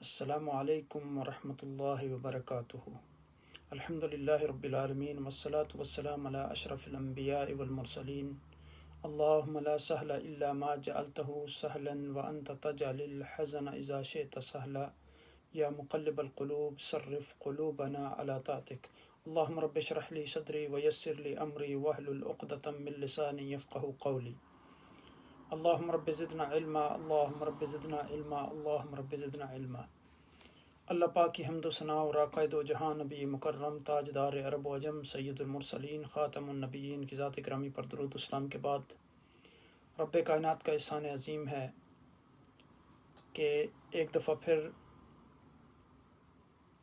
السلام علیکم ورحمۃ اللہ وبرکاتہ۔ الحمدللہ رب العالمین والصلاة والسلام علی اشرف الانبیاء والمرسلین۔ اللہم لا سہل الا ما جعلتہ سہلا وانت تجعل الحزن اذا شئت سہلا یا مقلب القلوب صرف قلوبنا علی طاعتک۔ اللہم رب اشرح لی صدری ویسر لی امری واحلل عقدۃ من لسانی یفقہوا قولی۔ اللہم رب زدنا علما، اللہم رب زدنا علما، اللہم رب زدنا علما۔ اللہ پاک کی حمد و ثنا اور آقا دو جہاں نبی مکرم تاجدار عرب و عجم سید المرسلین خاتم النبیین کی ذات گرامی پر درود اسلام کے بعد رب کائنات کا احسان عظیم ہے کہ ایک دفعہ پھر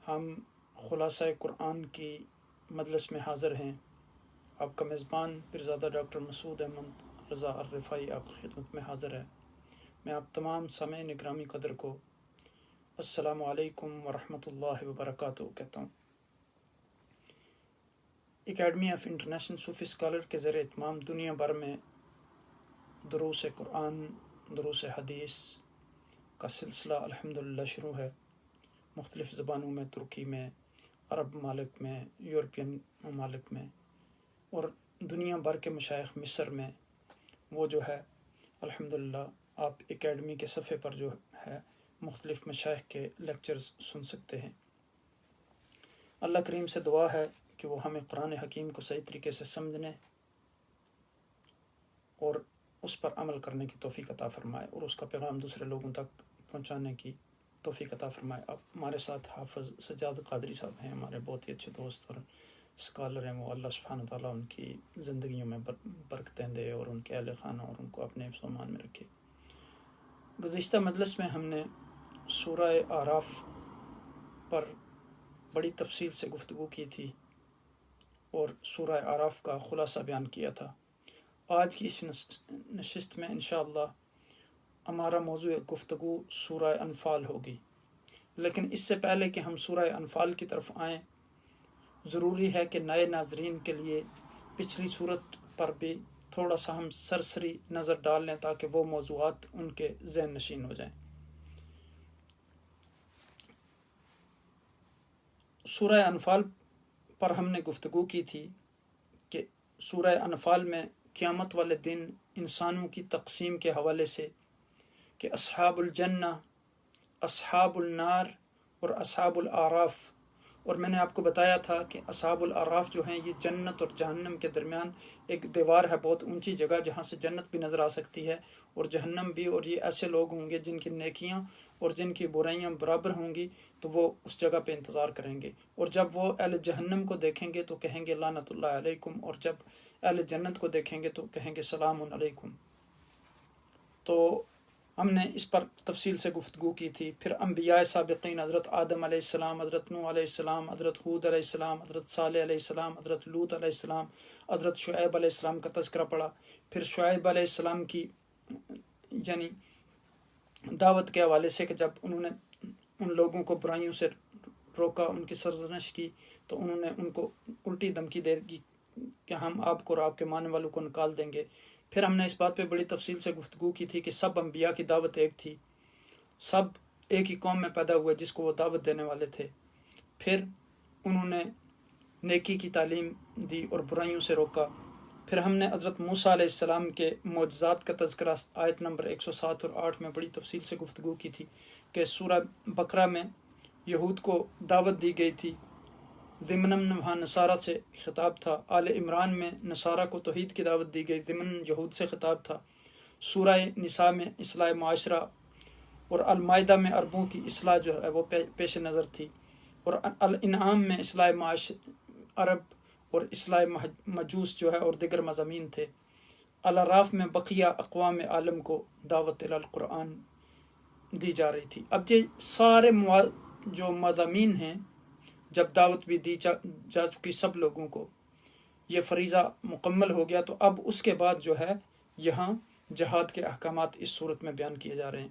ہم خلاصہ قرآن کی مجلس میں حاضر ہیں۔ آپ کا میزبان پیرزادہ ڈاکٹر مسعود احمد رضا الرفاعی آپ کی خدمت میں حاضر ہے۔ میں آپ تمام سامعین گرامی قدر کو السلام علیکم ورحمۃ اللہ وبرکاتہ کہتا ہوں۔ Academy of International Sufi Scholar کے زیر اہتمام دنیا بھر میں دروس قرآن، دروس حدیث کا سلسلہ الحمدللہ شروع ہے۔ مختلف زبانوں میں، ترکی میں، عرب ممالک میں، یورپین ممالک میں اور دنیا بھر کے مشائخ مصر میں وہ جو ہے الحمدللہ آپ اکیڈمی کے صفحے پر جو ہے مختلف مشائخ کے لیکچرز سن سکتے ہیں۔ اللہ کریم سے دعا ہے کہ وہ ہمیں قرآن حکیم کو صحیح طریقے سے سمجھنے اور اس پر عمل کرنے کی توفیق عطا فرمائے اور اس کا پیغام دوسرے لوگوں تک پہنچانے کی توفیق عطا فرمائے۔ اب ہمارے ساتھ حافظ سجاد قادری صاحب ہیں، ہمارے بہت ہی اچھے دوست اور اسکالر ہیں۔ وہ اللہ سبحانہ تعالیٰ ان کی زندگیوں میں برکتیں دے اور ان کے اہل خانہ اور ان کو اپنے حفظ و امان میں رکھے۔ گزشتہ مجلس میں ہم نے سورہ اعراف پر بڑی تفصیل سے گفتگو کی تھی اور سورہ اعراف کا خلاصہ بیان کیا تھا۔ آج کی اس نشست میں انشاءاللہ ہمارا موضوع گفتگو سورہ انفال ہوگی، لیکن اس سے پہلے کہ ہم سورہ انفال کی طرف آئیں، ضروری ہے کہ نئے ناظرین کے لیے پچھلی صورت پر بھی تھوڑا سا ہم سرسری نظر ڈال لیں تاکہ وہ موضوعات ان کے ذہن نشین ہو جائیں۔ سورہ انفال پر ہم نے گفتگو کی تھی کہ سورہ انفال میں قیامت والے دن انسانوں کی تقسیم کے حوالے سے کہ اصحاب الجنہ، اصحاب النار اور اصحاب الاعراف، اور میں نے آپ کو بتایا تھا کہ اصحاب الاعراف جو ہیں یہ جنت اور جہنم کے درمیان ایک دیوار ہے، بہت اونچی جگہ جہاں سے جنت بھی نظر آ سکتی ہے اور جہنم بھی، اور یہ ایسے لوگ ہوں گے جن کی نیکیاں اور جن کی برائیاں برابر ہوں گی تو وہ اس جگہ پہ انتظار کریں گے، اور جب وہ اہل جہنم کو دیکھیں گے تو کہیں گے لعنت اللہ علیکم، اور جب اہل جنت کو دیکھیں گے تو کہیں گے سلام علیکم۔ تو ہم نے اس پر تفصیل سے گفتگو کی تھی۔ پھر انبیاء سابقین حضرت آدم علیہ السلام، حضرت نوح علیہ السلام، حضرت ہود علیہ السلام، حضرت صالح علیہ السلام، حضرت لوط علیہ السلام، حضرت شعیب علیہ السلام کا تذکرہ پڑا۔ پھر شعیب علیہ السلام کی یعنی دعوت کے حوالے سے کہ جب انہوں نے ان لوگوں کو برائیوں سے روکا، ان کی سرزنش کی، تو انہوں نے ان کو الٹی دھمکی دے دی کہ ہم آپ کو اور آپ کے ماننے والوں کو نکال دیں گے۔ پھر ہم نے اس بات پہ بڑی تفصیل سے گفتگو کی تھی کہ سب انبیاء کی دعوت ایک تھی، سب ایک ہی قوم میں پیدا ہوئے جس کو وہ دعوت دینے والے تھے۔ پھر انہوں نے نیکی کی تعلیم دی اور برائیوں سے روکا۔ پھر ہم نے حضرت موسیٰ علیہ السلام کے معجزات کا تذکرہ آیت نمبر 107 اور 8 میں بڑی تفصیل سے گفتگو کی تھی کہ سورہ بقرہ میں یہود کو دعوت دی گئی تھی، ضمن وہاں نصارہ سے خطاب تھا۔ آل عمران میں نصارہ کو توحید کی دعوت دی گئی، ضمن یہود سے خطاب تھا۔ سورہ نساء میں اصلاح معاشرہ اور المائدہ میں عربوں کی اصلاح جو ہے وہ پیش نظر تھی، اور الانعام میں اصلاح عرب اور اصلاح مجوس جو ہے اور دیگر مضامین تھے۔ الاعراف میں بقیہ اقوام عالم کو دعوت القرآن دی جا رہی تھی۔ اب یہ سارے جو مضامین ہیں، جب دعوت بھی دی جا چکی سب لوگوں کو، یہ فریضہ مکمل ہو گیا، تو اب اس کے بعد جو ہے یہاں جہاد کے احکامات اس صورت میں بیان کیے جا رہے ہیں۔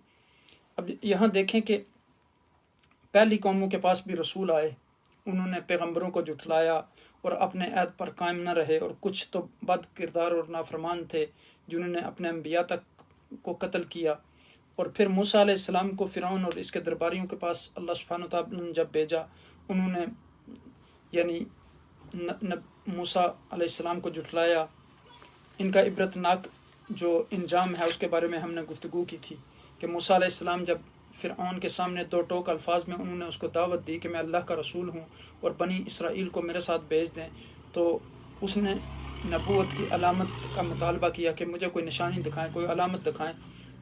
اب یہاں دیکھیں کہ پہلی قوموں کے پاس بھی رسول آئے، انہوں نے پیغمبروں کو جھٹلایا اور اپنے عہد پر قائم نہ رہے، اور کچھ تو بد کردار اور نافرمان تھے جنہوں نے اپنے انبیاء تک کو قتل کیا، اور پھر موسیٰ علیہ السلام کو فرعون اور اس کے درباریوں کے پاس اللہ سبحانہ وتعالیٰ نے جب بھیجا، انہوں نے یعنی موسیٰ علیہ السلام کو جھٹلایا۔ ان کا عبرتناک جو انجام ہے اس کے بارے میں ہم نے گفتگو کی تھی کہ موسیٰ علیہ السلام جب فرعون کے سامنے دو ٹوک الفاظ میں انہوں نے اس کو دعوت دی کہ میں اللہ کا رسول ہوں اور بنی اسرائیل کو میرے ساتھ بھیج دیں، تو اس نے نبوت کی علامت کا مطالبہ کیا کہ مجھے کوئی نشانی دکھائیں، کوئی علامت دکھائیں۔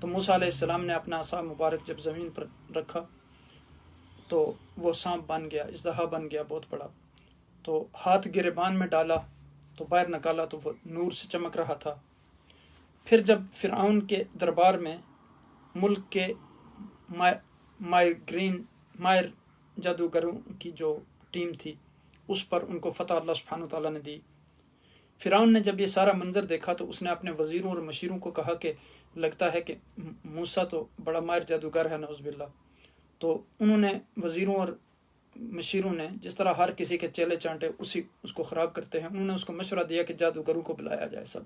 تو موسیٰ علیہ السلام نے اپنا عصا مبارک جب زمین پر رکھا تو وہ سانپ بن گیا، اژدہا بن گیا بہت بڑا، تو ہاتھ گریبان میں ڈالا تو باہر نکالا تو وہ نور سے چمک رہا تھا۔ پھر جب فرعون کے دربار میں ملک کے ماہر جادوگروں کی جو ٹیم تھی اس پر ان کو فتح اللہ سبحانہ وتعالیٰ نے دی۔ فرعون نے جب یہ سارا منظر دیکھا تو اس نے اپنے وزیروں اور مشیروں کو کہا کہ لگتا ہے کہ موسیٰ تو بڑا ماہر جادوگر ہے، نعوذ باللہ۔ تو انہوں نے وزیروں اور مشیروں نے جس طرح ہر کسی کے چیلے چانٹے اس کو خراب کرتے ہیں، انہوں نے اس کو مشورہ دیا کہ جادوگروں کو بلایا جائے، سب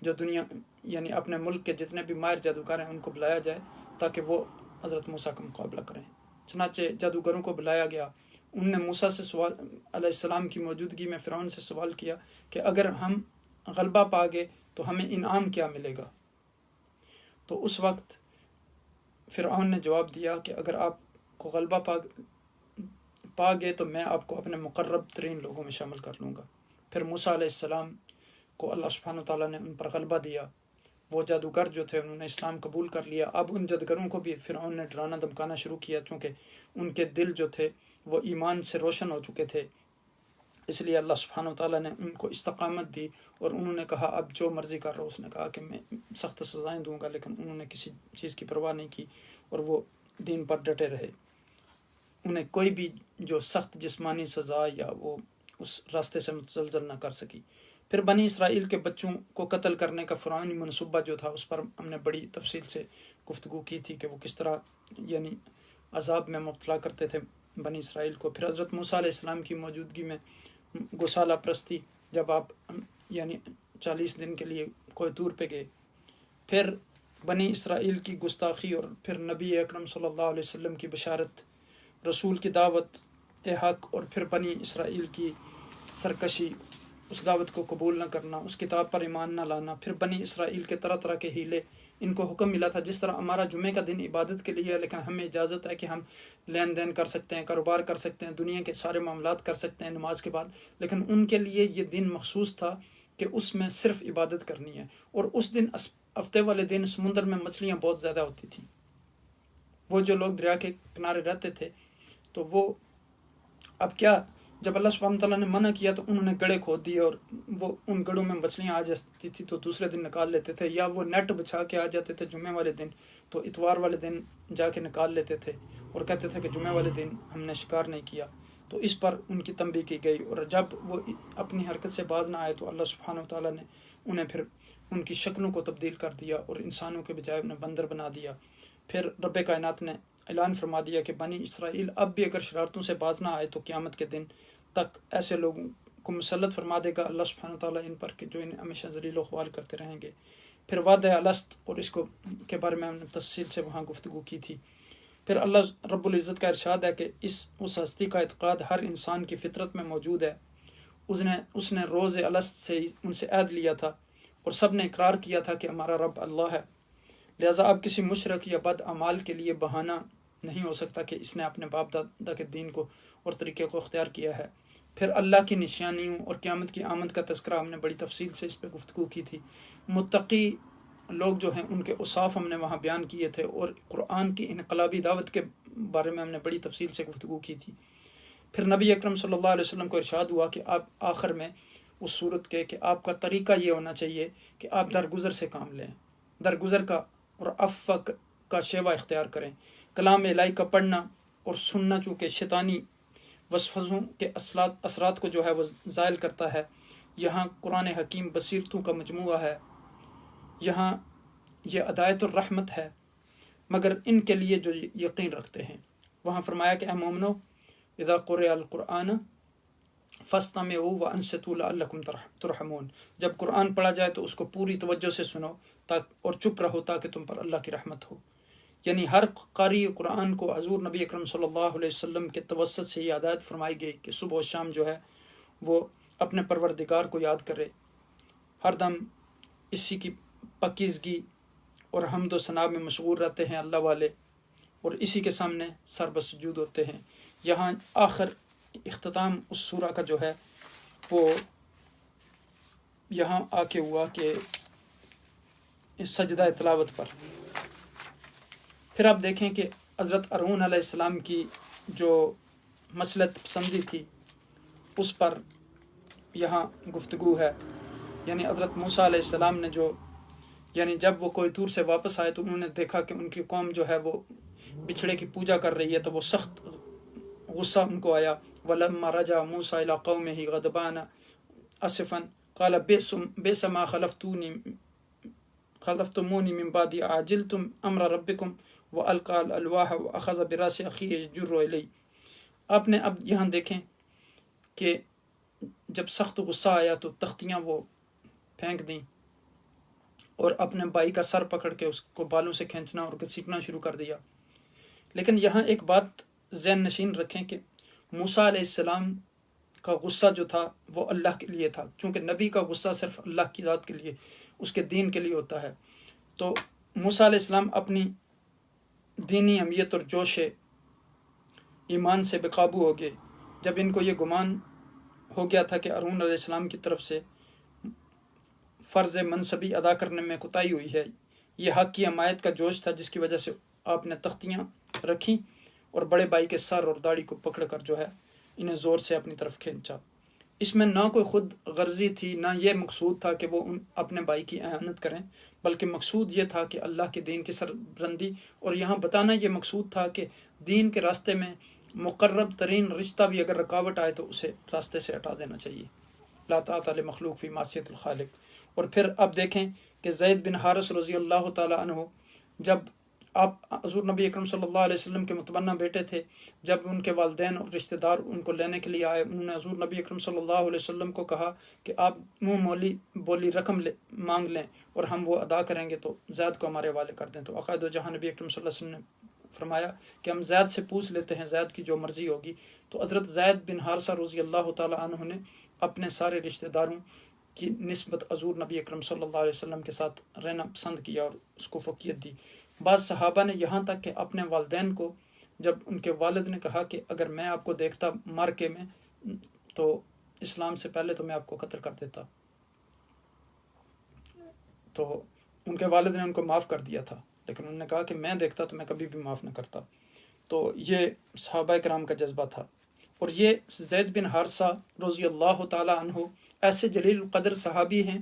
جو دنیا یعنی اپنے ملک کے جتنے بھی ماہر جادوگر ہیں ان کو بلایا جائے تاکہ وہ حضرت موسیٰ کا مقابلہ کریں۔ چنانچہ جادوگروں کو بلایا گیا۔ انہوں نے موسیٰ سے سوال علیہ السلام کی موجودگی میں فرعون سے سوال کیا کہ اگر ہم غلبہ پا گئے تو ہمیں انعام کیا ملے گا؟ تو اس وقت فرعون نے جواب دیا کہ اگر آپ کو غلبہ پا گئے تو میں آپ کو اپنے مقرب ترین لوگوں میں شامل کر لوں گا۔ پھر موسیٰ علیہ السلام کو اللہ سبحانہ وتعالیٰ نے ان پر غلبہ دیا۔ وہ جادوگر جو تھے انہوں نے اسلام قبول کر لیا۔ اب ان جادوگروں کو بھی فرعون نے ڈرانا دھمکانا شروع کیا، چونکہ ان کے دل جو تھے وہ ایمان سے روشن ہو چکے تھے، اس لیے اللہ سبحانہ وتعالیٰ نے ان کو استقامت دی اور انہوں نے کہا اب جو مرضی کر رہو۔ اس نے کہا کہ میں سخت سزائیں دوں گا، لیکن انہوں نے کسی چیز کی پرواہ نہیں کی اور وہ دین پر ڈٹے رہے۔ انہیں کوئی بھی جو سخت جسمانی سزا یا وہ اس راستے سے متزلزل نہ کر سکی۔ پھر بنی اسرائیل کے بچوں کو قتل کرنے کا فرعونی منصوبہ جو تھا اس پر ہم نے بڑی تفصیل سے گفتگو کی تھی کہ وہ کس طرح یعنی عذاب میں مبتلا کرتے تھے بنی اسرائیل کو۔ پھر حضرت موسیٰ علیہ السلام کی موجودگی میں گوسالہ پرستی، جب آپ یعنی 40 دن کے لیے کوہ طور پہ گئے، پھر بنی اسرائیل کی گستاخی اور پھر نبی اکرم صلی اللہ علیہ وسلم کی بشارت، رسول کی دعوت حق اور پھر بنی اسرائیل کی سرکشی، اس دعوت کو قبول نہ کرنا، اس کتاب پر ایمان نہ لانا، پھر بنی اسرائیل کے طرح طرح کے ہیلے۔ ان کو حکم ملا تھا جس طرح ہمارا جمعے کا دن عبادت کے لیے ہے، لیکن ہمیں اجازت ہے کہ ہم لین دین کر سکتے ہیں، کاروبار کر سکتے ہیں، دنیا کے سارے معاملات کر سکتے ہیں نماز کے بعد، لیکن ان کے لیے یہ دن مخصوص تھا کہ اس میں صرف عبادت کرنی ہے۔ اور اس دن ہفتے والے دن سمندر میں مچھلیاں بہت زیادہ ہوتی تھیں۔ وہ جو لوگ دریا کے کنارے رہتے تھے تو وہ اب کیا، جب اللہ سبحانہ تعالیٰ نے منع کیا تو انہوں نے گڑھے کھود دیے اور وہ ان گڑھوں میں مچھلیاں آ جاتی تھی تو دوسرے دن نکال لیتے تھے، یا وہ نیٹ بچھا کے آ جاتے تھے جمعے والے دن تو اتوار والے دن جا کے نکال لیتے تھے اور کہتے تھے کہ جمعے والے دن ہم نے شکار نہیں کیا۔ تو اس پر ان کی تنبیہ کی گئی، اور جب وہ اپنی حرکت سے باز نہ آئے تو اللہ سبحانہ تعالیٰ نے انہیں پھر ان کی شکلوں کو تبدیل کر دیا اور انسانوں کے بجائے انہیں بندر بنا دیا۔ پھر رب کائنات نے اعلان فرما دیا کہ بنی اسرائیل اب بھی اگر شرارتوں سے باز نہ آئے تو قیامت کے دن تک ایسے لوگوں کو مسلط فرما دے گا اللہ سبحانہ تعالیٰ ان پر کہ جو انہیں ہمیشہ ذلیل و خوار کرتے رہیں گے۔ پھر وعدہ الست اور اس کو کے بارے میں ہم نے تفصیل سے وہاں گفتگو کی تھی۔ پھر اللہ رب العزت کا ارشاد ہے کہ اس ہستی کا اعتقاد ہر انسان کی فطرت میں موجود ہے۔ اس نے روز الست سے ان سے عہد لیا تھا اور سب نے اقرار کیا تھا کہ ہمارا رب اللہ ہے، لہٰذا اب کسی مشرک یا بد اعمال کے لیے بہانہ نہیں ہو سکتا کہ اس نے اپنے باپ دادا کے دین کو اور طریقے کو اختیار کیا ہے۔ پھر اللہ کی نشانیوں اور قیامت کی آمد کا تذکرہ ہم نے بڑی تفصیل سے اس پہ گفتگو کی تھی۔ متقی لوگ جو ہیں ان کے اوصاف ہم نے وہاں بیان کیے تھے، اور قرآن کی انقلابی دعوت کے بارے میں ہم نے بڑی تفصیل سے گفتگو کی تھی۔ پھر نبی اکرم صلی اللہ علیہ وسلم کو ارشاد ہوا کہ آپ آخر میں اس صورت کے کہ آپ کا طریقہ یہ ہونا چاہیے کہ آپ درگزر سے کام لیں، درگزر کا اور عفو کا شیوہ اختیار کریں۔ کلام الہی کا پڑھنا اور سننا چونکہ شیطانی وسوسوں کے اثرات کو جو ہے وہ زائل کرتا ہے۔ یہاں قرآن حکیم بصیرتوں کا مجموعہ ہے، یہاں یہ ہدایت الرحمت ہے مگر ان کے لیے جو یقین رکھتے ہیں۔ وہاں فرمایا کہ اے مومنو اذا قرئ القرآن فاستمعوا وانصتوا لعلکم ترحمون، جب قرآن پڑھا جائے تو اس کو پوری توجہ سے سنو اور چپ رہو تاکہ تم پر اللہ کی رحمت ہو۔ یعنی ہر قاری قرآن کو حضور نبی اکرم صلی اللہ علیہ وسلم کے توسط سے یہ ہدایت فرمائی گئی کہ صبح و شام جو ہے وہ اپنے پروردگار کو یاد کرے، ہر دم اسی کی پاکیزگی اور حمد و ثنا میں مشغول رہتے ہیں اللہ والے، اور اسی کے سامنے سر بسجود ہوتے ہیں۔ یہاں آخر اختتام اس سورہ کا جو ہے وہ یہاں آ کے ہوا کہ سجدہ تلاوت پر۔ پھر آپ دیکھیں کہ حضرت ہارون علیہ السلام کی جو مصلحت پسندی تھی اس پر یہاں گفتگو ہے، یعنی حضرت موسیٰ علیہ السلام نے جو یعنی جب وہ کوہ طور سے واپس آئے تو انہوں نے دیکھا کہ ان کی قوم جو ہے وہ بچھڑے کی پوجا کر رہی ہے، تو وہ سخت غصہ ان کو آیا۔ وَلَمَّا رَجَعَ مُوسَىٰ إِلَىٰ قَوْمِهِ غَضْبَانَ أَسِفًا قَالَ بِئْسَ مَا خَلَفْتُمُونِي مِن بَعْدِي أَعْجِلْتُمْ أَمْرَ رَبِّكُمْ وَأَلْقَىٰ الْأَلْوَاحَ وَأَخَذَ بِرَأْسِ أَخِيهِ يَجُرُّهُ إِلَيْهِ۔ آپ نے اب یہاں دیکھیں کہ جب سخت غصہ آیا تو تختیاں وہ پھینک دیں اور اپنے بھائی کا سر پکڑ کے اس کو بالوں سے کھینچنا اور گھسیٹنا شروع کر دیا۔ لیکن یہاں ایک بات ذہن نشین رکھیں کہ موسیٰ علیہ السلام کا غصہ جو تھا وہ اللہ کے لیے تھا، چونکہ نبی کا غصہ صرف اللہ کی ذات کے لیے، اس کے دین کے لیے ہوتا ہے۔ تو موسیٰ علیہ السلام اپنی دینی اہمیت اور جوش ایمان سے بے قابو ہو گئے جب ان کو یہ گمان ہو گیا تھا کہ ہارون علیہ السلام کی طرف سے فرض منصبی ادا کرنے میں کوتاہی ہوئی ہے۔ یہ حق کی حمایت کا جوش تھا جس کی وجہ سے آپ نے تختیاں رکھیں اور بڑے بھائی کے سر اور داڑھی کو پکڑ کر جو ہے انہیں زور سے اپنی طرف کھینچا۔ اس میں نہ کوئی خود غرضی تھی، نہ یہ مقصود تھا کہ وہ اپنے بھائی کی اعانت کریں، بلکہ مقصود یہ تھا کہ اللہ کے دین کی سربلندی، اور یہاں بتانا یہ مقصود تھا کہ دین کے راستے میں مقرب ترین رشتہ بھی اگر رکاوٹ آئے تو اسے راستے سے ہٹا دینا چاہیے۔ لا طاعۃ لمخلوق فی معصیۃ الخالق۔ اور پھر اب دیکھیں کہ زید بن حارث رضی اللہ تعالیٰ عنہ، جب آپ حضور نبی اکرم صلی اللہ علیہ وسلم کے متبنہ بیٹے تھے، جب ان کے والدین اور رشتہ دار ان کو لینے کے لیے آئے، انہوں نے حضور نبی اکرم صلی اللہ علیہ وسلم کو کہا کہ آپ منہ بولی رقم مانگ لیں اور ہم وہ ادا کریں گے تو زید کو ہمارے حوالے کر دیں۔ تو عقائد و جہاں نبی اکرم صلی اللہ علیہ وسلم نے فرمایا کہ ہم زید سے پوچھ لیتے ہیں، زید کی جو مرضی ہوگی۔ تو حضرت زید بن حارثہ رضی اللہ تعالیٰ عنہ نے اپنے سارے رشتہ داروں کی نسبت حضور نبی اکرم صلی اللہ علیہ وسلم کے ساتھ رہنا پسند کیا اور اس کو فوقیت دی۔ بعض صحابہ نے یہاں تک کہ اپنے والدین کو، جب ان کے والد نے کہا کہ اگر میں آپ کو دیکھتا مارکے میں تو اسلام سے پہلے تو میں آپ کو قتل کر دیتا، تو ان کے والد نے ان کو معاف کر دیا تھا، لیکن انہوں نے کہا کہ میں دیکھتا تو میں کبھی بھی معاف نہ کرتا۔ تو یہ صحابہ کرام کا جذبہ تھا۔ اور یہ زید بن حارثہ رضی اللہ تعالیٰ عنہ ایسے جلیل القدر صحابی ہیں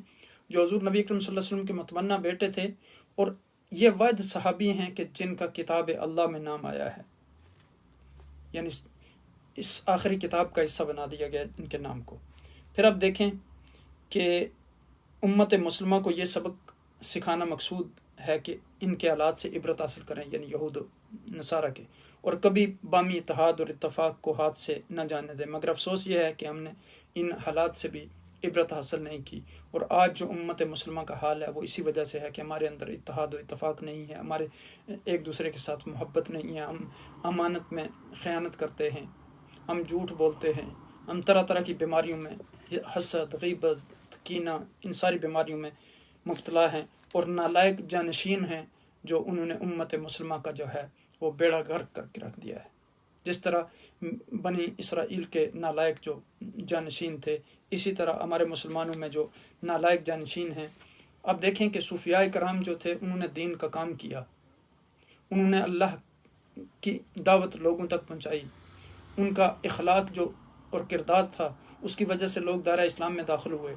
جو حضور نبی اکرم صلی اللہ علیہ وسلم کے متمنہ بیٹے تھے، اور یہ واحد صحابی ہیں کہ جن کا کتاب اللہ میں نام آیا ہے، یعنی اس آخری کتاب کا حصہ بنا دیا گیا ان کے نام کو۔ پھر اب دیکھیں کہ امت مسلمہ کو یہ سبق سکھانا مقصود ہے کہ ان کے حالات سے عبرت حاصل کریں، یعنی یہود و نصارہ کے، اور کبھی بامی اتحاد اور اتفاق کو ہاتھ سے نہ جانے دیں۔ مگر افسوس یہ ہے کہ ہم نے ان حالات سے بھی عبرت حاصل نہیں کی، اور آج جو امت مسلمہ کا حال ہے وہ اسی وجہ سے ہے کہ ہمارے اندر اتحاد و اتفاق نہیں ہے، ہمارے ایک دوسرے کے ساتھ محبت نہیں ہے، ہم امانت میں خیانت کرتے ہیں، ہم جھوٹ بولتے ہیں، ہم طرح طرح کی بیماریوں میں، حسد، غیبت، کینہ، ان ساری بیماریوں میں مبتلا ہیں، اور نالائق جانشین ہیں جو انہوں نے امت مسلمہ کا جو ہے وہ بیڑا غرق کر کے رکھ دیا ہے۔ جس طرح بنی اسرائیل کے نالائق جو جانشین تھے، اسی طرح ہمارے مسلمانوں میں جو نالائق جانشین ہیں۔ اب دیکھیں کہ صوفیاء کرام جو تھے انہوں نے دین کا کام کیا، انہوں نے اللہ کی دعوت لوگوں تک پہنچائی، ان کا اخلاق جو اور کردار تھا اس کی وجہ سے لوگ دائرہ اسلام میں داخل ہوئے،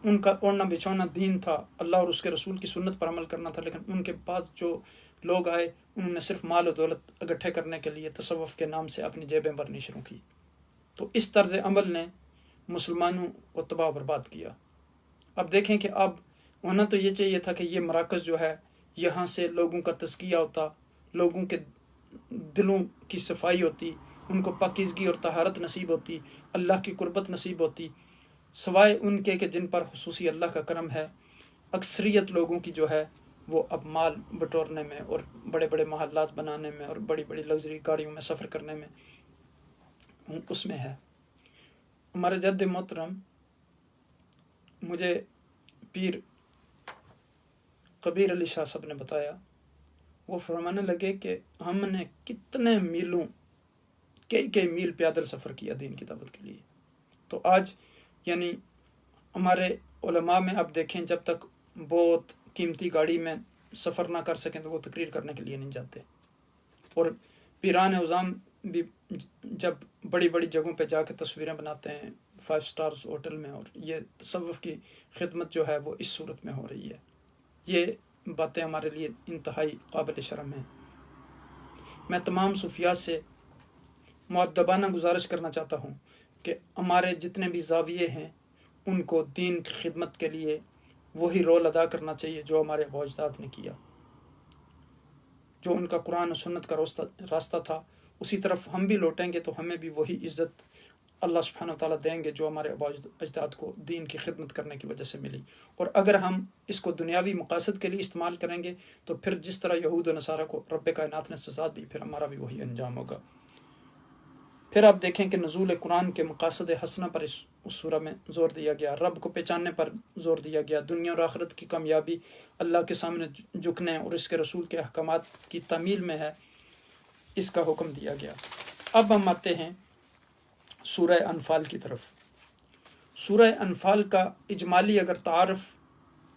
ان کا اوڑھنا بچھونا دین تھا، اللہ اور اس کے رسول کی سنت پر عمل کرنا تھا، لیکن ان کے پاس جو لوگ آئے انہوں نے صرف مال و دولت اکٹھے کرنے کے لیے تصوف کے نام سے اپنی جیبیں بھرنی شروع کی۔ تو اس طرز عمل نے مسلمانوں کو تباہ و برباد کیا۔ اب دیکھیں کہ اب ہونا تو یہ چاہیے تھا کہ یہ مراکز جو ہے یہاں سے لوگوں کا تزکیہ ہوتا، لوگوں کے دلوں کی صفائی ہوتی، ان کو پاکیزگی اور طہارت نصیب ہوتی، اللہ کی قربت نصیب ہوتی، سوائے ان کے کہ جن پر خصوصی اللہ کا کرم ہے۔ اکثریت لوگوں کی جو ہے وہ اب مال بٹورنے میں اور بڑے بڑے محلات بنانے میں اور بڑی بڑی لگژری گاڑیوں میں سفر کرنے میں اس میں ہے۔ ہمارے جد محترم مجھے پیر کبیر علی شاہ صاحب نے بتایا، وہ فرمانے لگے کہ ہم نے کتنے میلوں کئی میل پیدل سفر کیا دین کی دعوت کے لیے۔ تو آج یعنی ہمارے علماء میں اب دیکھیں، جب تک بہت قیمتی گاڑی میں سفر نہ کر سکیں تو وہ تقریر کرنے کے لیے نہیں جاتے، اور پیران عظام بھی جب بڑی بڑی جگہوں پہ جا کے تصویریں بناتے ہیں 5 سٹارز ہوٹل میں، اور یہ تصوف کی خدمت جو ہے وہ اس صورت میں ہو رہی ہے۔ یہ باتیں ہمارے لیے انتہائی قابل شرم ہیں۔ میں تمام صوفیاء سے مؤدبانہ گزارش کرنا چاہتا ہوں کہ ہمارے جتنے بھی زاویے ہیں ان کو دین کی خدمت کے لیے وہی رول ادا کرنا چاہیے جو ہمارے آباء و اجداد نے کیا، جو ان کا قرآن و سنت کا راستہ تھا، اسی طرف ہم بھی لوٹیں گے تو ہمیں بھی وہی عزت اللہ سبحانہ وتعالیٰ دیں گے جو ہمارے آباء و اجداد کو دین کی خدمت کرنے کی وجہ سے ملی۔ اور اگر ہم اس کو دنیاوی مقاصد کے لیے استعمال کریں گے تو پھر جس طرح یہود و نصارہ کو رب کائنات نے سزا دی، پھر ہمارا بھی وہی انجام ہوگا۔ پھر آپ دیکھیں کہ نزول قرآن کے مقاصد حسنہ پر اس سورہ میں زور دیا گیا، رب کو پہچاننے پر زور دیا گیا، دنیا اور آخرت کی کامیابی اللہ کے سامنے جھکنے اور اس کے رسول کے احکامات کی تعمیل میں ہے، اس کا حکم دیا گیا۔ اب ہم آتے ہیں سورہ انفال کی طرف۔ سورہ انفال کا اجمالی اگر تعارف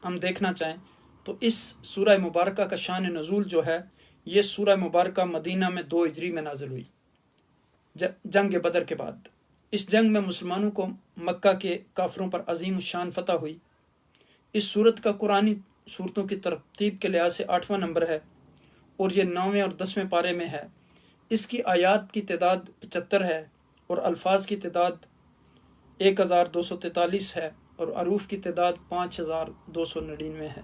ہم دیکھنا چاہیں تو اس سورہ مبارکہ کا شان نزول جو ہے، یہ سورہ مبارکہ مدینہ میں 2 ہجری میں نازل ہوئی، جنگ بدر کے بعد۔ اس جنگ میں مسلمانوں کو مکہ کے کافروں پر عظیم الشان فتح ہوئی۔ اس سورت کا قرآنی صورتوں کی ترتیب کے لحاظ سے 8واں نمبر ہے اور یہ 9ویں اور 10ویں پارے میں ہے۔ اس کی آیات کی تعداد 75 ہے اور الفاظ کی تعداد 1243 ہے اور حروف کی تعداد 5299 ہے۔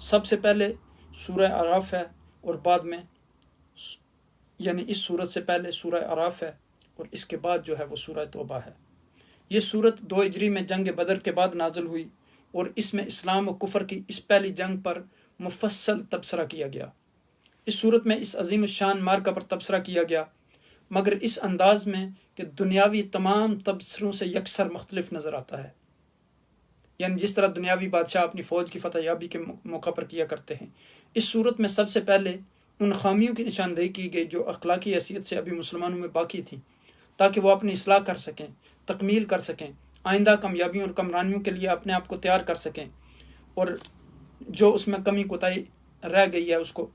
سب سے پہلے سورہ اعراف ہے اور بعد میں یعنی اس سورت سے پہلے سورہ اعراف ہے اور اس کے بعد جو ہے وہ سورہ توبہ ہے۔ یہ سورت 2 ہجری میں جنگ بدر کے بعد نازل ہوئی اور اس میں اسلام و کفر کی اس پہلی جنگ پر مفصل تبصرہ کیا گیا۔ اس سورت میں اس عظیم الشان مارکہ پر تبصرہ کیا گیا، مگر اس انداز میں کہ دنیاوی تمام تبصروں سے یکسر مختلف نظر آتا ہے، یعنی جس طرح دنیاوی بادشاہ اپنی فوج کی فتح یابی کے موقع پر کیا کرتے ہیں۔ اس صورت میں سب سے پہلے ان خامیوں کی نشاندہی کی گئی جو اخلاقی حیثیت سے ابھی مسلمانوں میں باقی تھیں، تاکہ وہ اپنی اصلاح کر سکیں، تکمیل کر سکیں، آئندہ کامیابیوں اور کمرانیوں کے لیے اپنے آپ کو تیار کر سکیں، اور جو اس میں کمی کوتاہی رہ گئی ہے اس کو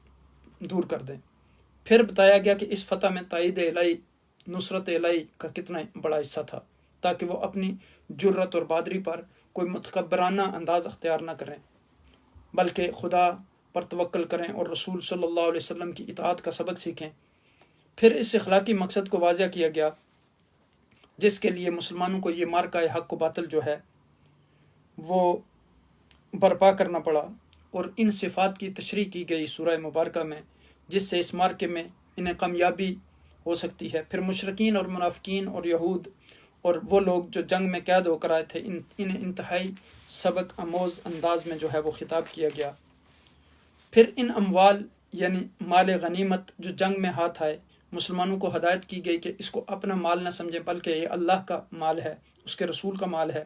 دور کر دیں۔ پھر بتایا گیا کہ اس فتح میں تائید الہی، نصرت الہی کا کتنا بڑا حصہ تھا، تاکہ وہ اپنی جرت اور بہادری پر کوئی متکبرانہ انداز اختیار نہ کریں، بلکہ خدا پر توکل کریں اور رسول صلی اللہ علیہ وسلم کی اطاعت کا سبق سیکھیں۔ پھر اس اخلاقی مقصد کو واضح کیا گیا جس کے لیے مسلمانوں کو یہ مارکہ حق و باطل جو ہے وہ برپا کرنا پڑا، اور ان صفات کی تشریح کی گئی سورہ مبارکہ میں جس سے اس مارکے میں انہیں کامیابی ہو سکتی ہے۔ پھر مشرکین اور منافقین اور یہود اور وہ لوگ جو جنگ میں قید ہو کر آئے تھے انہیں انتہائی سبق آموز انداز میں جو ہے وہ خطاب کیا گیا۔ پھر ان اموال یعنی مال غنیمت جو جنگ میں ہاتھ آئے، مسلمانوں کو ہدایت کی گئی کہ اس کو اپنا مال نہ سمجھیں بلکہ یہ اللہ کا مال ہے، اس کے رسول کا مال ہے،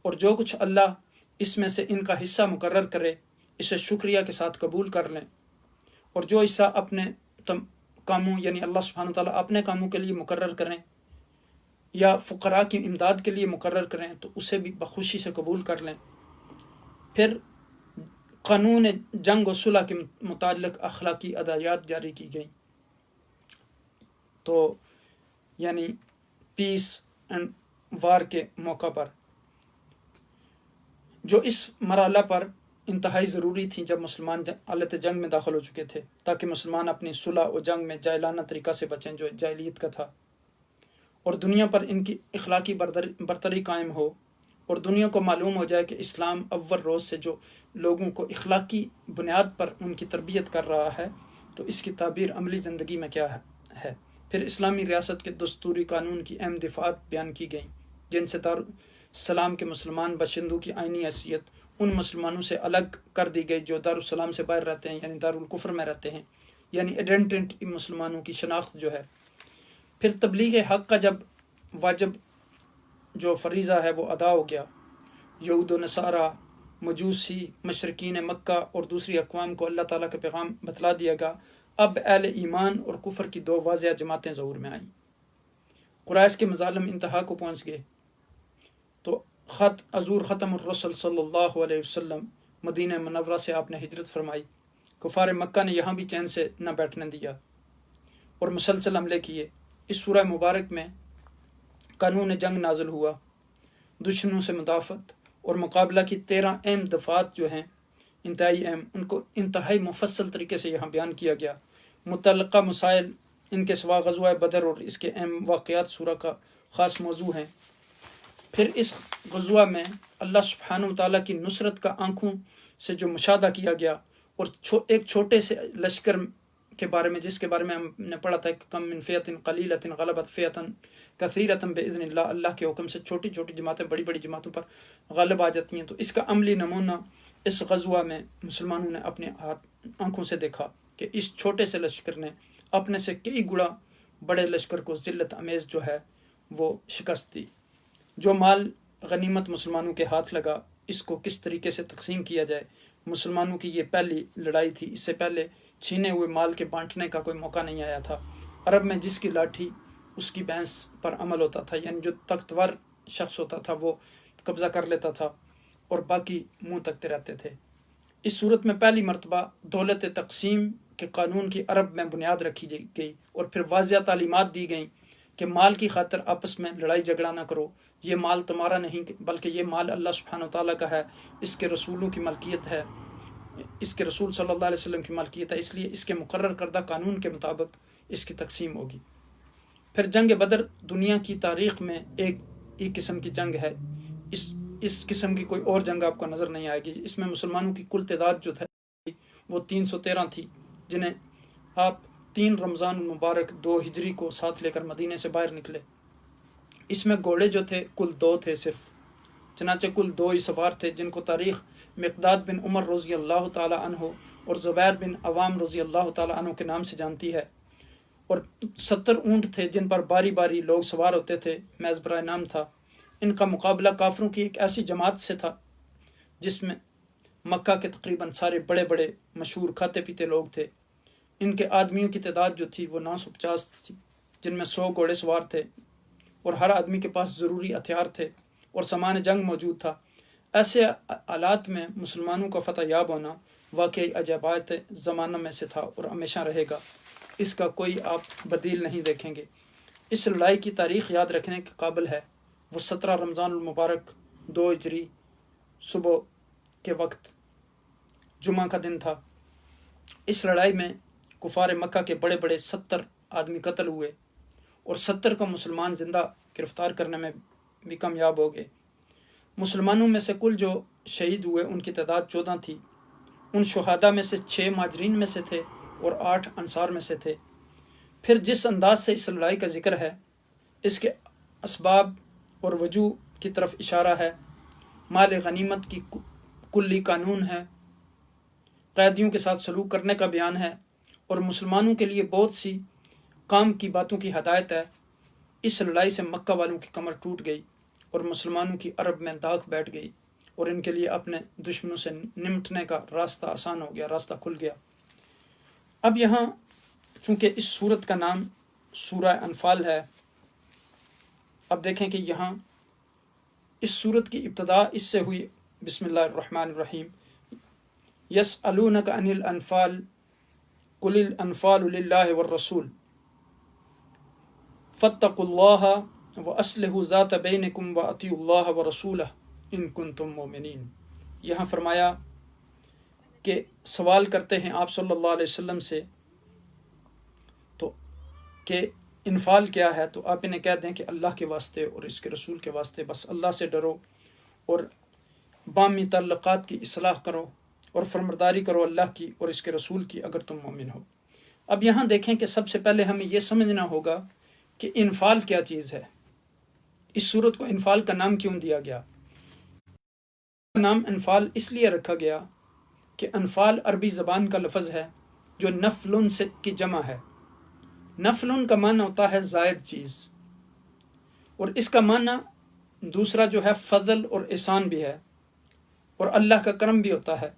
اور جو کچھ اللہ اس میں سے ان کا حصہ مقرر کرے اسے شکریہ کے ساتھ قبول کر لیں، اور جو حصہ اپنے کاموں یعنی اللہ سبحانہ وتعالیٰ اپنے کاموں کے لیے مقرر کریں یا فقراء کی امداد کے لیے مقرر کریں تو اسے بھی بخوشی سے قبول کر لیں۔ پھر قانون جنگ و صلح کے متعلق اخلاقی ہدایات جاری کی گئیں، تو یعنی پیس اینڈ وار کے موقع پر جو اس مرحلہ پر انتہائی ضروری تھی جب مسلمان حالت جنگ میں داخل ہو چکے تھے، تاکہ مسلمان اپنی صلح و جنگ میں جاہلانہ طریقہ سے بچیں جو جاہلیت کا تھا، اور دنیا پر ان کی اخلاقی برتری قائم ہو، اور دنیا کو معلوم ہو جائے کہ اسلام اول روز سے جو لوگوں کو اخلاقی بنیاد پر ان کی تربیت کر رہا ہے تو اس کی تعبیر عملی زندگی میں کیا ہے۔ پھر اسلامی ریاست کے دستوری قانون کی اہم دفعات بیان کی گئیں جن سے دارالسلام کے مسلمان باشندوں کی آئینی حیثیت ان مسلمانوں سے الگ کر دی گئی جو دارالسلام سے باہر رہتے ہیں، یعنی دارالکفر میں رہتے ہیں، یعنی ایڈنٹی مسلمانوں کی شناخت جو ہے۔ پھر تبلیغ حق کا جب واجب جو فریضہ ہے وہ ادا ہو گیا، یہود و نصارہ، مجوسی، مشرکین مکہ اور دوسری اقوام کو اللہ تعالیٰ کا پیغام بتلا دیا گیا، اب اہل ایمان اور کفر کی دو واضح جماعتیں ظہور میں آئیں۔ قریش کے مظالم انتہا کو پہنچ گئے تو حضور ختم الرسل صلی اللہ علیہ وسلم مدینہ منورہ سے آپ نے ہجرت فرمائی۔ کفار مکہ نے یہاں بھی چین سے نہ بیٹھنے دیا اور مسلسل حملے کیے۔ اس سورہ مبارک میں قانون جنگ نازل ہوا، دشمنوں سے مدافعت اور مقابلہ کی 13 اہم دفعات جو ہیں انتہائی اہم، ان کو انتہائی مفصل طریقے سے یہاں بیان کیا گیا۔ متعلقہ مسائل ان کے سوا غزوہ بدر اور اس کے اہم واقعات سورہ کا خاص موضوع ہیں۔ پھر اس غزوہ میں اللہ سبحانہ وتعالیٰ کی نصرت کا آنکھوں سے جو مشاہدہ کیا گیا، اور ایک چھوٹے سے لشکر کے بارے میں جس کے بارے میں ہم نے پڑھا تھا کہ کم من فیۃ قلیلۃ غلبت فیۃ کثیرۃ باذن اللہ، اللہ کے حکم سے چھوٹی چھوٹی جماعتیں بڑی بڑی جماعتوں پر غالب آ جاتی ہیں۔ تو اس کا عملی نمونہ اس غزوہ میں مسلمانوں نے اپنے آنکھوں سے دیکھا کہ اس چھوٹے سے لشکر نے اپنے سے کئی گنا بڑے لشکر کو ذلت امیز جو ہے وہ شکست دی۔ جو مال غنیمت مسلمانوں کے ہاتھ لگا، اس کو کس طریقے سے تقسیم کیا جائے، مسلمانوں کی یہ پہلی لڑائی تھی۔ اس سے پہلے چھینے ہوئے مال کے بانٹنے کا کوئی موقع نہیں آیا تھا۔ عرب میں جس کی لاٹھی اس کی بھینس پر عمل ہوتا تھا، یعنی جو طاقتور شخص ہوتا تھا وہ قبضہ کر لیتا تھا اور باقی منہ تکتے رہتے تھے۔ اس صورت میں پہلی مرتبہ دولت تقسیم کے قانون کی عرب میں بنیاد رکھی گئی اور پھر واضح تعلیمات دی گئیں کہ مال کی خاطر آپس میں لڑائی جھگڑا نہ کرو، یہ مال تمہارا نہیں بلکہ یہ مال اللہ سبحانہ وتعالیٰ کا ہے، اس کے رسولوں کی ملکیت ہے، اس کے رسول صلی اللہ علیہ وسلم کی ملکیت ہے، اس لیے اس کے مقرر کردہ قانون کے مطابق اس کی تقسیم ہوگی۔ پھر جنگ بدر دنیا کی تاریخ میں ایک ہی قسم کی جنگ ہے، اس قسم کی کوئی اور جنگ آپ کو نظر نہیں آئے گی۔ اس میں مسلمانوں کی کل تعداد جو تھی وہ 313 تھی، جنہیں آپ 3 رمضان المبارک 2 ہجری کو ساتھ لے کر مدینے سے باہر نکلے۔ اس میں گھوڑے جو تھے کل 2 تھے صرف، چنانچہ کل 2 ہی سوار تھے، جن کو تاریخ مقداد بن عمر رضی اللہ تعالی عنہ اور زبیر بن عوام رضی اللہ تعالی عنہ کے نام سے جانتی ہے، اور 70 اونٹ تھے جن پر باری باری لوگ سوار ہوتے تھے، محض برائے نام تھا۔ ان کا مقابلہ کافروں کی ایک ایسی جماعت سے تھا جس میں مکہ کے تقریباً سارے بڑے بڑے مشہور کھاتے پیتے لوگ تھے۔ ان کے آدمیوں کی تعداد جو تھی وہ 950 تھی، جن میں 100 گھوڑے سوار تھے اور ہر آدمی کے پاس ضروری ہتھیار تھے اور سامان جنگ موجود تھا۔ ایسے حالات میں مسلمانوں کا فتح یاب ہونا واقعی عجائبات زمانہ میں سے تھا اور ہمیشہ رہے گا، اس کا کوئی آپ بدیل نہیں دیکھیں گے۔ اس لڑائی کی تاریخ یاد رکھنے کے قابل ہے۔ وہ 17 رمضان المبارک 2 ہجری صبح کے وقت جمعہ کا دن تھا۔ اس لڑائی میں کفار مکہ کے بڑے بڑے 70 آدمی قتل ہوئے اور 70 کو مسلمان زندہ گرفتار کرنے میں بھی کامیاب ہو گئے۔ مسلمانوں میں سے کل جو شہید ہوئے ان کی تعداد 14 تھی۔ ان شہداء میں سے 6 مہاجرین میں سے تھے اور 8 انصار میں سے تھے۔ پھر جس انداز سے اس لڑائی کا ذکر ہے، اس کے اسباب اور وجوہ کی طرف اشارہ ہے۔ مال غنیمت کی کلی قانون ہے، قیدیوں کے ساتھ سلوک کرنے کا بیان ہے، اور مسلمانوں کے لیے بہت سی کام کی باتوں کی ہدایت ہے۔ اس لڑائی سے مکہ والوں کی کمر ٹوٹ گئی اور مسلمانوں کی عرب میں داغ بیٹھ گئی، اور ان کے لیے اپنے دشمنوں سے نمٹنے کا راستہ آسان ہو گیا، راستہ کھل گیا۔ اب یہاں چونکہ اس سورت کا نام سورہ انفال ہے، اب دیکھیں کہ یہاں اس سورت کی ابتدا اس سے ہوئی، بسم اللہ الرحمن الرحیم، یسألونک عن الانفال قل الانفال للہ والرسول فاتقوا اللہ واصلحوا ذات بینکم واطیعوا اللہ ورسولہ ان کنتم مؤمنین۔ یہاں فرمایا کہ سوال کرتے ہیں آپ صلی اللہ علیہ وسلم سے تو کہ انفال کیا ہے، تو آپ انہیں کہہ دیں کہ اللہ کے واسطے اور اس کے رسول کے واسطے بس اللہ سے ڈرو اور باہمی تعلقات کی اصلاح کرو اور فرمانبرداری کرو اللہ کی اور اس کے رسول کی اگر تم مومن ہو۔ اب یہاں دیکھیں کہ سب سے پہلے ہمیں یہ سمجھنا ہوگا کہ انفال کیا چیز ہے، اس سورت کو انفال کا نام کیوں دیا گیا۔ نام انفال اس لیے رکھا گیا کہ انفال عربی زبان کا لفظ ہے جو نفلن سے کی جمع ہے۔ نفلن کا معنی ہوتا ہے زائد چیز، اور اس کا معنی دوسرا جو ہے فضل اور احسان بھی ہے، اور اللہ کا کرم بھی ہوتا ہے۔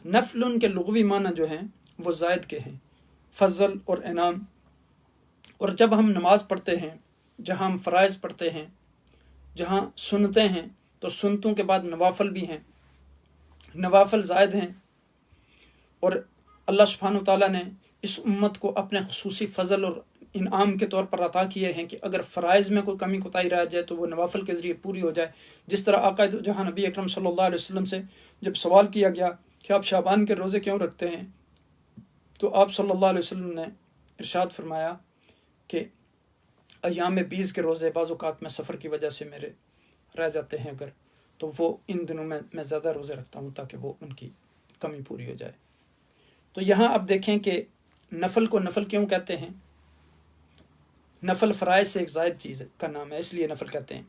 نفلن کے لغوی معنی جو ہیں وہ زائد کے ہیں، فضل اور انعام۔ اور جب ہم نماز پڑھتے ہیں، جہاں ہم فرائض پڑھتے ہیں، جہاں سنتے ہیں، تو سنتوں کے بعد نوافل بھی ہیں، نوافل زائد ہیں، اور اللہ سبحانہ وتعالیٰ نے اس امت کو اپنے خصوصی فضل اور انعام کے طور پر عطا کیے ہیں کہ اگر فرائض میں کوئی کمی کوتاہی رہ جائے تو وہ نوافل کے ذریعے پوری ہو جائے۔ جس طرح آقا جہاں نبی اکرم صلی اللہ علیہ وسلم سے جب سوال کیا گیا کہ آپ شعبان کے روزے کیوں رکھتے ہیں، تو آپ صلی اللہ علیہ وسلم نے ارشاد فرمایا کہ ایام 20 کے روزے بعض اوقات میں سفر کی وجہ سے میرے رہ جاتے ہیں، اگر تو وہ ان دنوں میں زیادہ روزے رکھتا ہوں تاکہ وہ ان کی کمی پوری ہو جائے۔ تو یہاں اب دیکھیں کہ نفل کو نفل کیوں کہتے ہیں؟ نفل فرائض سے ایک زائد چیز کا نام ہے، اس لیے نفل کہتے ہیں۔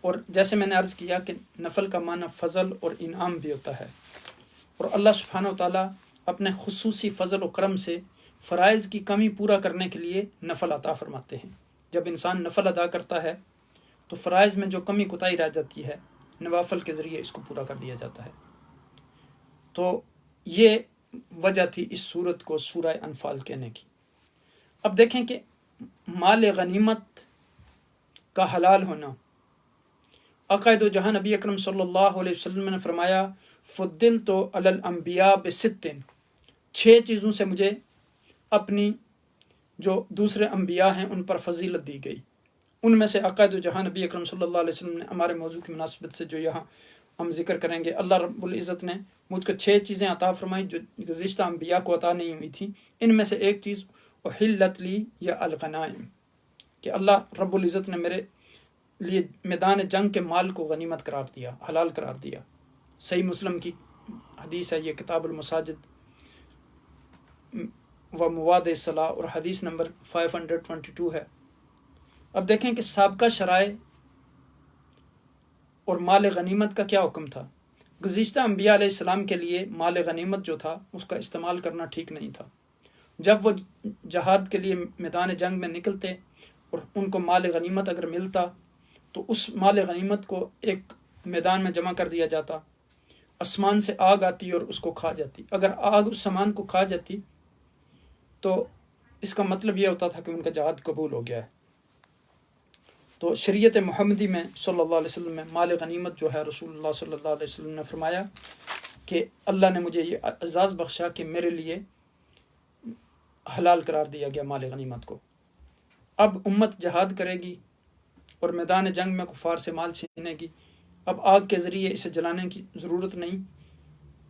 اور جیسے میں نے عرض کیا کہ نفل کا معنی فضل اور انعام بھی ہوتا ہے، اور اللہ سبحانہ وتعالیٰ اپنے خصوصی فضل و کرم سے فرائض کی کمی پورا کرنے کے لیے نفل عطا فرماتے ہیں۔ جب انسان نفل ادا کرتا ہے تو فرائض میں جو کمی کوتاہی رہ جاتی ہے، نوافل کے ذریعے اس کو پورا کر دیا جاتا ہے۔ تو یہ وجہ تھی اس سورت کو سورہ انفال کہنے کی۔ اب دیکھیں کہ مال غنیمت کا حلال ہونا، عقائد و جہاں نبی اکرم صلی اللہ علیہ وسلم نے فرمایا فضلت علی الانبیاء بست، 6 چیزوں سے مجھے اپنی جو دوسرے انبیاء ہیں ان پر فضیلت دی گئی۔ ان میں سے عقائد و جہاں نبی اکرم صلی اللہ علیہ وسلم نے ہمارے موضوع کی مناسبت سے جو یہاں ہم ذکر کریں گے، اللہ رب العزت نے مجھ کو 6 چیزیں عطا فرمائی جو گزشتہ انبیاء کو عطا نہیں ہوئی تھیں۔ ان میں سے ایک چیز احلت لی یا الغنائم، کہ اللہ رب العزت نے میرے لیے میدان جنگ کے مال کو غنیمت قرار دیا، حلال قرار دیا۔ صحیح مسلم کی حدیث ہے، یہ کتاب المساجد و مواد صلاح اور حدیث نمبر 522 ہے۔ اب دیکھیں کہ سابقہ شرائع اور مال غنیمت کا کیا حکم تھا۔ گزشتہ انبیاء علیہ السلام کے لیے مال غنیمت جو تھا اس کا استعمال کرنا ٹھیک نہیں تھا۔ جب وہ جہاد کے لیے میدان جنگ میں نکلتے اور ان کو مال غنیمت اگر ملتا تو اس مال غنیمت کو ایک میدان میں جمع کر دیا جاتا، آسمان سے آگ آتی اور اس کو کھا جاتی۔ اگر آگ اس سامان کو کھا جاتی تو اس کا مطلب یہ ہوتا تھا کہ ان کا جہاد قبول ہو گیا ہے۔ تو شریعت محمدی میں صلی اللہ علیہ وسلم میں مال غنیمت جو ہے، رسول اللہ صلی اللہ علیہ وسلم نے فرمایا کہ اللہ نے مجھے یہ اعزاز بخشا کہ میرے لیے حلال قرار دیا گیا مال غنیمت کو۔ اب امت جہاد کرے گی اور میدان جنگ میں کفار سے مال چھینے گی۔ اب آگ کے ذریعے اسے جلانے کی ضرورت نہیں،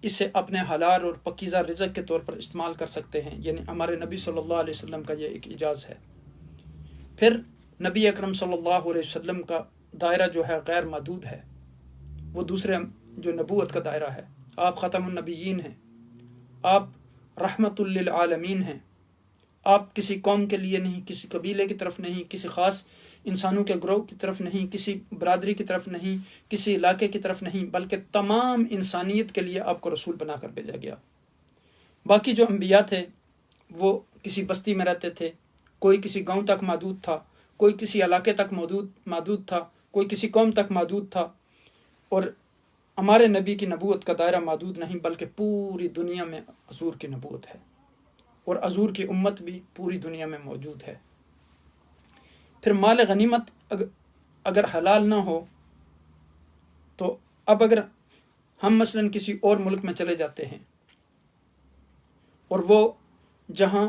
اسے اپنے حلال اور پکیزہ رزق کے طور پر استعمال کر سکتے ہیں، یعنی ہمارے نبی صلی اللہ علیہ وسلم کا یہ ایک اعجاز ہے۔ پھر نبی اکرم صلی اللہ علیہ وسلم کا دائرہ جو ہے غیر محدود ہے، وہ دوسرے جو نبوت کا دائرہ ہے۔ آپ ختم النبیین ہیں، آپ رحمت للعالمین ہیں، آپ کسی قوم کے لیے نہیں، کسی قبیلے کی طرف نہیں، کسی خاص انسانوں کے گروہ کی طرف نہیں، کسی برادری کی طرف نہیں، کسی علاقے کی طرف نہیں، بلکہ تمام انسانیت کے لیے آپ کو رسول بنا کر بھیجا گیا۔ باقی جو انبیاء تھے وہ کسی بستی میں رہتے تھے، کوئی کسی گاؤں تک محدود تھا، کوئی کسی علاقے تک محدود تھا، کوئی کسی قوم تک محدود تھا، اور ہمارے نبی کی نبوت کا دائرہ محدود نہیں بلکہ پوری دنیا میں حضور کی نبوت ہے، اور حضور کی امت بھی پوری دنیا میں موجود ہے۔ پھر مال غنیمت اگر حلال نہ ہو تو اب اگر ہم مثلاً کسی اور ملک میں چلے جاتے ہیں اور وہ جہاں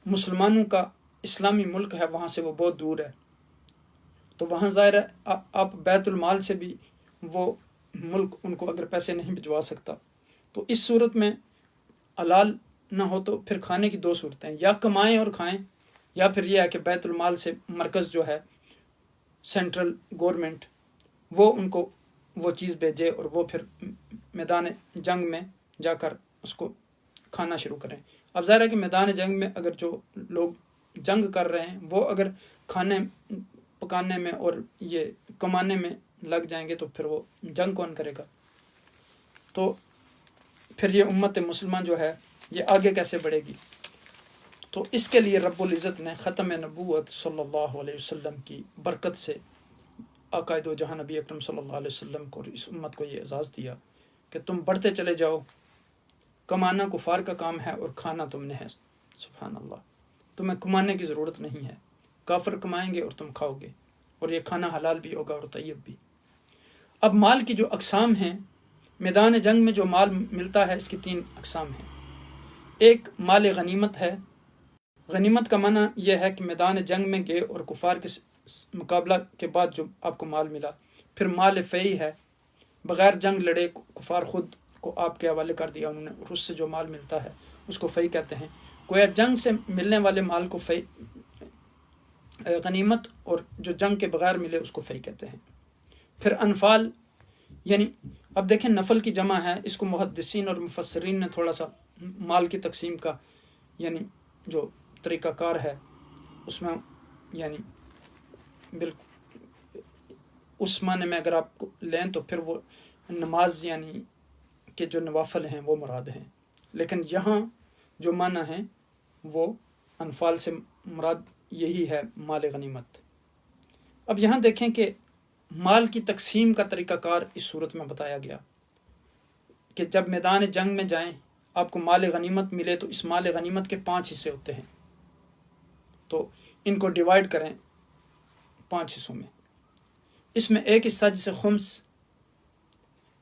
مسلمانوں کا اسلامی ملک ہے وہاں سے وہ بہت دور ہے، تو وہاں ظاہر ہے آپ بیت المال سے بھی وہ ملک ان کو اگر پیسے نہیں بھجوا سکتا، تو اس صورت میں حلال نہ ہو تو پھر کھانے کی 2 صورتیں، یا کمائیں اور کھائیں، یا پھر یہ ہے کہ بیت المال سے مرکز جو ہے سینٹرل گورنمنٹ وہ ان کو وہ چیز بھیجے اور وہ پھر میدان جنگ میں جا کر اس کو کھانا شروع کریں۔ اب ظاہر ہے کہ میدان جنگ میں اگر جو لوگ جنگ کر رہے ہیں وہ اگر کھانے پکانے میں اور یہ کمانے میں لگ جائیں گے تو پھر وہ جنگ کون کرے گا؟ تو پھر یہ امت مسلمان جو ہے یہ آگے کیسے بڑھے گی؟ تو اس کے لیے رب العزت نے ختم نبوت صلی اللہ علیہ وسلم کی برکت سے آقا دو جہاں نبی اکرم صلی اللہ علیہ وسلم کو اور اس امت کو یہ اعزاز دیا کہ تم بڑھتے چلے جاؤ، کمانا کفار کا کام ہے اور کھانا تم نے ہے۔ سبحان اللہ، تمہیں کمانے کی ضرورت نہیں ہے، کافر کمائیں گے اور تم کھاؤ گے، اور یہ کھانا حلال بھی ہوگا اور طیب بھی۔ اب مال کی جو اقسام ہیں، میدان جنگ میں جو مال ملتا ہے اس کی 3 اقسام ہیں۔ ایک مال غنیمت ہے۔ غنیمت کا معنی یہ ہے کہ میدان جنگ میں گئے اور کفار کے مقابلہ کے بعد جو آپ کو مال ملا۔ پھر مال فیئی ہے، بغیر جنگ لڑے کفار خود کو آپ کے حوالے کر دیا انہوں نے، اور اس سے جو مال ملتا ہے اس کو فیئی کہتے ہیں۔ گویا جنگ سے ملنے والے مال کو فیئی غنیمت، اور جو جنگ کے بغیر ملے اس کو فیئی کہتے ہیں۔ پھر انفال، یعنی اب دیکھیں نفل کی جمع ہے، اس کو محدثین اور مفسرین نے تھوڑا سا مال کی تقسیم کا یعنی جو طریقہ کار ہے اس میں یعنی بالکل اس معنی میں اگر آپ لیں تو پھر وہ نماز یعنی کہ جو نوافل ہیں وہ مراد ہیں، لیکن یہاں جو معنی ہے وہ انفال سے مراد یہی ہے مال غنیمت۔ اب یہاں دیکھیں کہ مال کی تقسیم کا طریقہ کار اس صورت میں بتایا گیا کہ جب میدان جنگ میں جائیں آپ کو مال غنیمت ملے تو اس مال غنیمت کے 5 حصے ہوتے ہیں، تو ان کو ڈیوائیڈ کریں 5 حصوں میں۔ اس میں ایک حصہ جسے خمس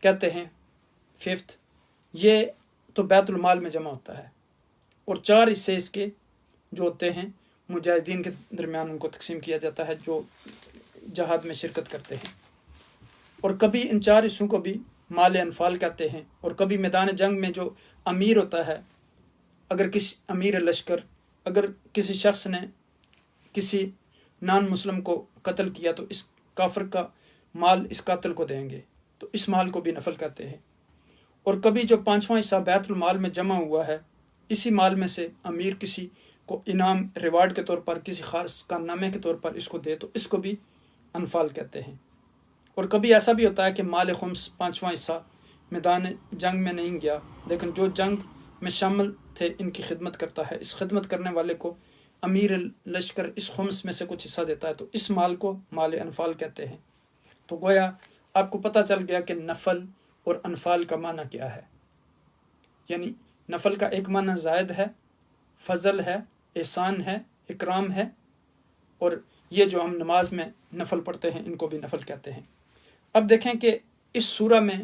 کہتے ہیں، 5th، یہ تو بیت المال میں جمع ہوتا ہے، اور 4 حصے اس کے جو ہوتے ہیں مجاہدین کے درمیان ان کو تقسیم کیا جاتا ہے جو جہاد میں شرکت کرتے ہیں، اور کبھی ان 4 حصوں کو بھی مال انفال کہتے ہیں۔ اور کبھی میدان جنگ میں جو امیر ہوتا ہے، اگر کسی امیر لشکر اگر کسی شخص نے کسی نان مسلم کو قتل کیا تو اس کافر کا مال اس قاتل کو دیں گے، تو اس مال کو بھی نفل کہتے ہیں۔ اور کبھی جو 5واں حصہ بیت المال میں جمع ہوا ہے، اسی مال میں سے امیر کسی کو انعام ریوارڈ کے طور پر کسی خاص کارنامے کے طور پر اس کو دے تو اس کو بھی انفال کہتے ہیں۔ اور کبھی ایسا بھی ہوتا ہے کہ مال خمس 5واں حصہ میدان جنگ میں نہیں گیا لیکن جو جنگ میں شامل تھے ان کی خدمت کرتا ہے، اس خدمت کرنے والے کو امیر لشکر اس خمس میں سے کچھ حصہ دیتا ہے، تو اس مال کو مال انفال کہتے ہیں۔ تو گویا آپ کو پتہ چل گیا کہ نفل اور انفال کا معنی کیا ہے۔ یعنی نفل کا ایک معنی زائد ہے، فضل ہے، احسان ہے، اکرام ہے، اور یہ جو ہم نماز میں نفل پڑھتے ہیں ان کو بھی نفل کہتے ہیں۔ اب دیکھیں کہ اس سورہ میں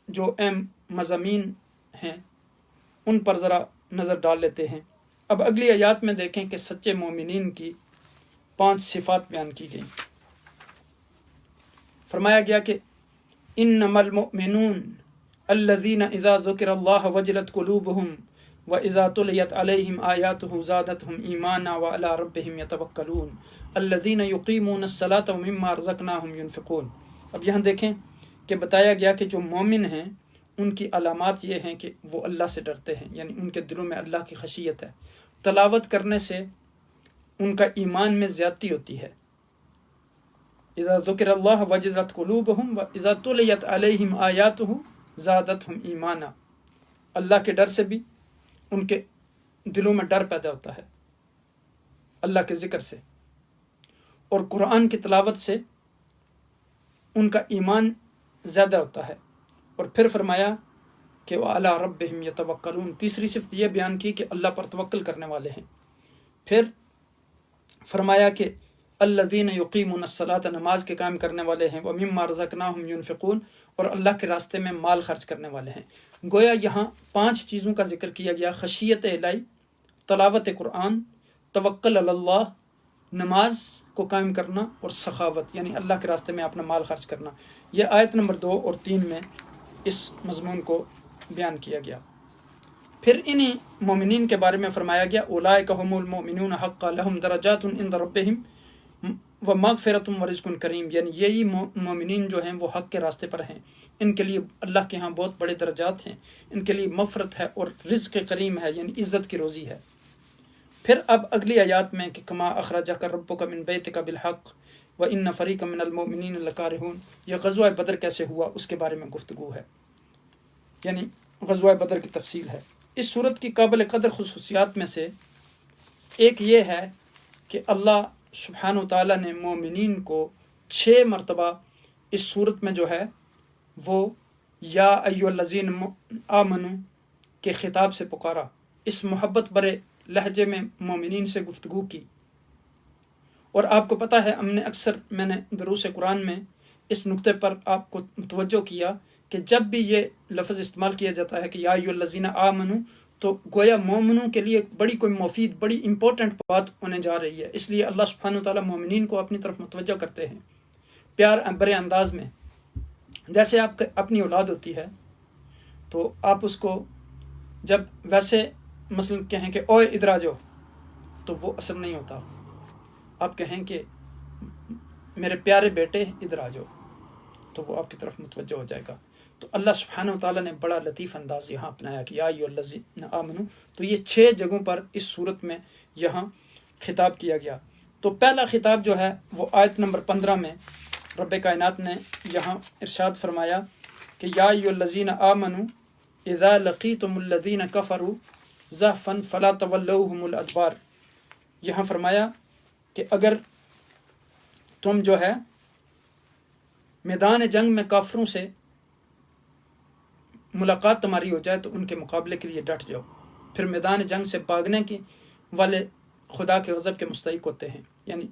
جو اہم مضامین ہیں ان پر ذرا نظر ڈال لیتے ہیں۔ اب اگلی آیات میں دیکھیں کہ سچے مومنین کی 5 صفات بیان کی گئیں۔ فرمایا گیا کہ انما المؤمنون الذین اذا ذکر اللہ وجلت قلوبہم واذا تلیت علیہم آیاتہ زادتہم ایمانا وعلی ربہم یتوکلون الذین یقیمون الصلاۃ ومما رزقناہم ینفقون۔ اب یہاں دیکھیں کہ بتایا گیا کہ جو مومن ہیں ان کی علامات یہ ہیں کہ وہ اللہ سے ڈرتے ہیں، یعنی ان کے دلوں میں اللہ کی خشیت ہے، تلاوت کرنے سے ان کا ایمان میں زیادتی ہوتی ہے۔ اذا ذکر اللہ وجلت قلوبہم واذا تلیت علیہم آیاتہ زادتہم ایمانا، اللہ کے ڈر سے بھی ان کے دلوں میں ڈر پیدا ہوتا ہے اللہ کے ذکر سے، اور قرآن کی تلاوت سے ان کا ایمان زیادہ ہوتا ہے۔ اور پھر فرمایا کہ وعلی ربہم یتوکلون، تیسری صفت یہ بیان کی کہ اللہ پر توکل کرنے والے ہیں۔ پھر فرمایا کہ الذین یقیمون الصلاۃ، نماز کے قائم کرنے والے ہیں، ومما رزقناہم ینفقون، اور اللہ کے راستے میں مال خرچ کرنے والے ہیں۔ گویا یہاں 5 چیزوں کا ذکر کیا گیا: خشیت الہی، تلاوت قرآن، توکل علی اللہ، نماز کو قائم کرنا، اور سخاوت یعنی اللہ کے راستے میں اپنا مال خرچ کرنا۔ یہ آیت نمبر 2 اور 3 میں اس مضمون کو بیان کیا گیا۔ پھر انہی مومنین کے بارے میں فرمایا گیا اولئک ھم المؤمنون حقا لہم درجات عند ربہم ومغفرۃ ورزق کریم، یعنی یہی مومنین جو ہیں وہ حق کے راستے پر ہیں، ان کے لیے اللہ کے ہاں بہت بڑے درجات ہیں، ان کے لیے مغفرت ہے اور رزق کریم ہے، یعنی عزت کی روزی ہے۔ پھر اب اگلی آیات میں کہ کما اخرجک ربک من بیتک بالحق وان فریقا من المؤمنین لکارہون، یہ غزوہ بدر کیسے ہوا اس کے بارے میں گفتگو ہے۔ یعنی غزوہ بدر کی تفصیل ہے۔ اس صورت کی قابل قدر خصوصیات میں سے ایک یہ ہے کہ اللہ سبحانہ و تعالیٰ نے مومنین کو 6 مرتبہ اس صورت میں جو ہے وہ یا ایھا الذین آمنو کے خطاب سے پکارا، اس محبت برے لہجے میں مومنین سے گفتگو کی۔ اور آپ کو پتہ ہے میں نے دروس قرآن میں اس نقطے پر آپ کو متوجہ کیا کہ جب بھی یہ لفظ استعمال کیا جاتا ہے کہ یا ایھا الذین آمنو، تو گویا مومنوں کے لیے بڑی کوئی مفید، بڑی امپورٹنٹ بات ہونے جا رہی ہے۔ اس لیے اللہ سبحانہ وتعالیٰ مومنین کو اپنی طرف متوجہ کرتے ہیں پیار برے انداز میں۔ جیسے آپ اپنی اولاد ہوتی ہے تو آپ اس کو جب ویسے مثلا کہیں کہ اوئے ادھر آ جاؤ تو وہ اثر نہیں ہوتا، آپ کہیں کہ میرے پیارے بیٹے ادھر آ جاؤ تو وہ آپ کی طرف متوجہ ہو جائے گا۔ تو اللہ سبحانہ وتعالیٰ نے بڑا لطیف انداز یہاں اپنایا کہ یا ایھا الذین آمنو، تو یہ 6 جگہوں پر اس صورت میں یہاں خطاب کیا گیا۔ تو پہلا خطاب جو ہے وہ آیت نمبر 15 میں رب کائنات نے یہاں ارشاد فرمایا کہ یا ایھا الذین آمنو اذا لقیتم الذین کفروا زحفا فلا تولوہم الادبار۔ یہاں فرمایا کہ اگر تم جو ہے میدان جنگ میں کافروں سے ملاقات تمہاری ہو جائے تو ان کے مقابلے کے لیے ڈٹ جاؤ۔ پھر میدان جنگ سے بھاگنے کی والے خدا کے غضب کے مستحق ہوتے ہیں، یعنی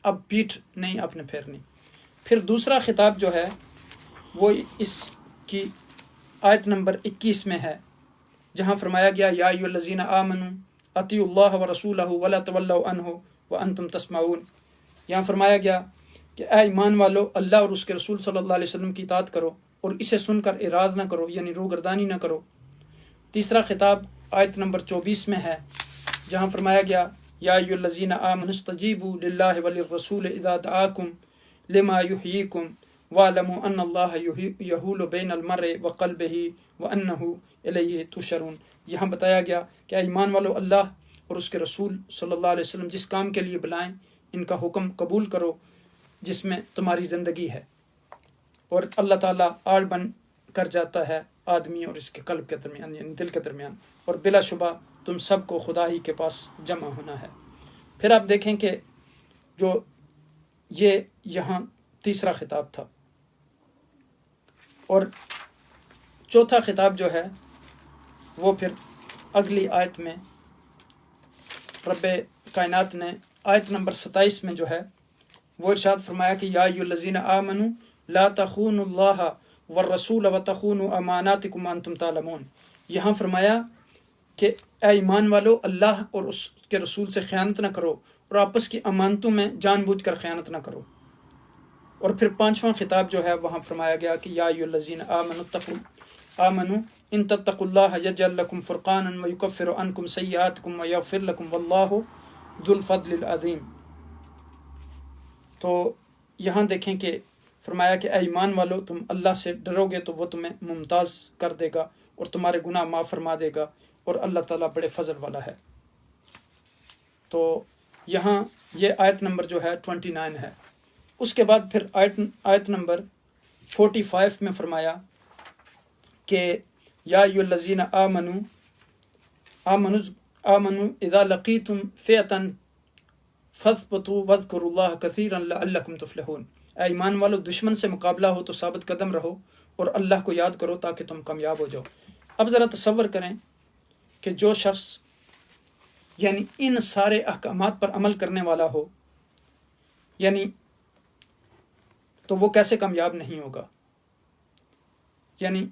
اب پیٹھ نہیں آپ نے پھیرنی۔ پھر دوسرا خطاب جو ہے وہ اس کی آیت نمبر 21 میں ہے، جہاں فرمایا گیا یا ایھا الذین آمنوا اطیعوا اللہ ورسولہ ولا تولوا عنہ وانتم تسمعون۔ یہاں فرمایا گیا کہ اے ایمان والو، اللہ اور اس کے رسول صلی اللہ علیہ وسلم کی اطاعت کرو اور اسے سن کر اعراض نہ کرو، یعنی روگردانی نہ کرو۔ تیسرا خطاب آیت نمبر 24 میں ہے، جہاں فرمایا گیا یا ایھا الذین آمنوا استجیبوا للہ وللرسول اذا دعاکم لما یحییکم واعلموا ان اللہ یحول بین المرء وقلبہ وانہ الیہ تحشرون۔ یہاں بتایا گیا کہ اے ایمان والو، اللہ اور اس کے رسول صلی اللہ علیہ وسلم جس کام کے لیے بلائیں ان کا حکم قبول کرو جس میں تمہاری زندگی ہے، اور اللہ تعالیٰ آڑ بن کر جاتا ہے آدمی اور اس کے قلب کے درمیان، یعنی دل کے درمیان، اور بلا شبہ تم سب کو خدا ہی کے پاس جمع ہونا ہے۔ پھر آپ دیکھیں کہ جو یہ یہاں تیسرا خطاب تھا، اور چوتھا خطاب جو ہے وہ پھر اگلی آیت میں رب کائنات نے آیت نمبر 27 میں جو ہے وہ ارشاد فرمایا کہ یا ایھا الذین آمنوا لا تخونوا اللہ والرسول وتخونوا اماناتکم وانتم تعلمون۔ یہاں فرمایا کہ اے ایمان والو، اللہ اور اس کے رسول سے خیانت نہ کرو اور آپس کی امانتوں میں جان بوجھ کر خیانت نہ کرو۔ اور پھر پانچواں خطاب جو ہے وہاں فرمایا گیا کہ یا ایھا الذین آمنوا ان تتقوا اللہ یجعل لکم فرقانا ویکفر عنکم سیئاتکم ویغفر لکم واللہ ذو الفضل العظیم۔ تو یہاں دیکھیں کہ فرمایا کہ اے ایمان والو، تم اللہ سے ڈرو گے تو وہ تمہیں ممتاز کر دے گا اور تمہارے گناہ معاف فرما دے گا، اور اللہ تعالیٰ بڑے فضل والا ہے۔ تو یہاں یہ آیت نمبر جو ہے 29 ہے۔ اس کے بعد پھر آیت نمبر 45 میں فرمایا کہ یا ایھا الذین آمنوا اذا لقیتم فئۃ فاثبتوا واذکروا اللہ کثیرا لعلکم تفلحون۔ اے ایمان والو، دشمن سے مقابلہ ہو تو ثابت قدم رہو اور اللہ کو یاد کرو تاکہ تم کامیاب ہو جاؤ۔ اب ذرا تصور کریں کہ جو شخص یعنی ان سارے احکامات پر عمل کرنے والا ہو، یعنی تو وہ کیسے کامیاب نہیں ہوگا۔ یعنی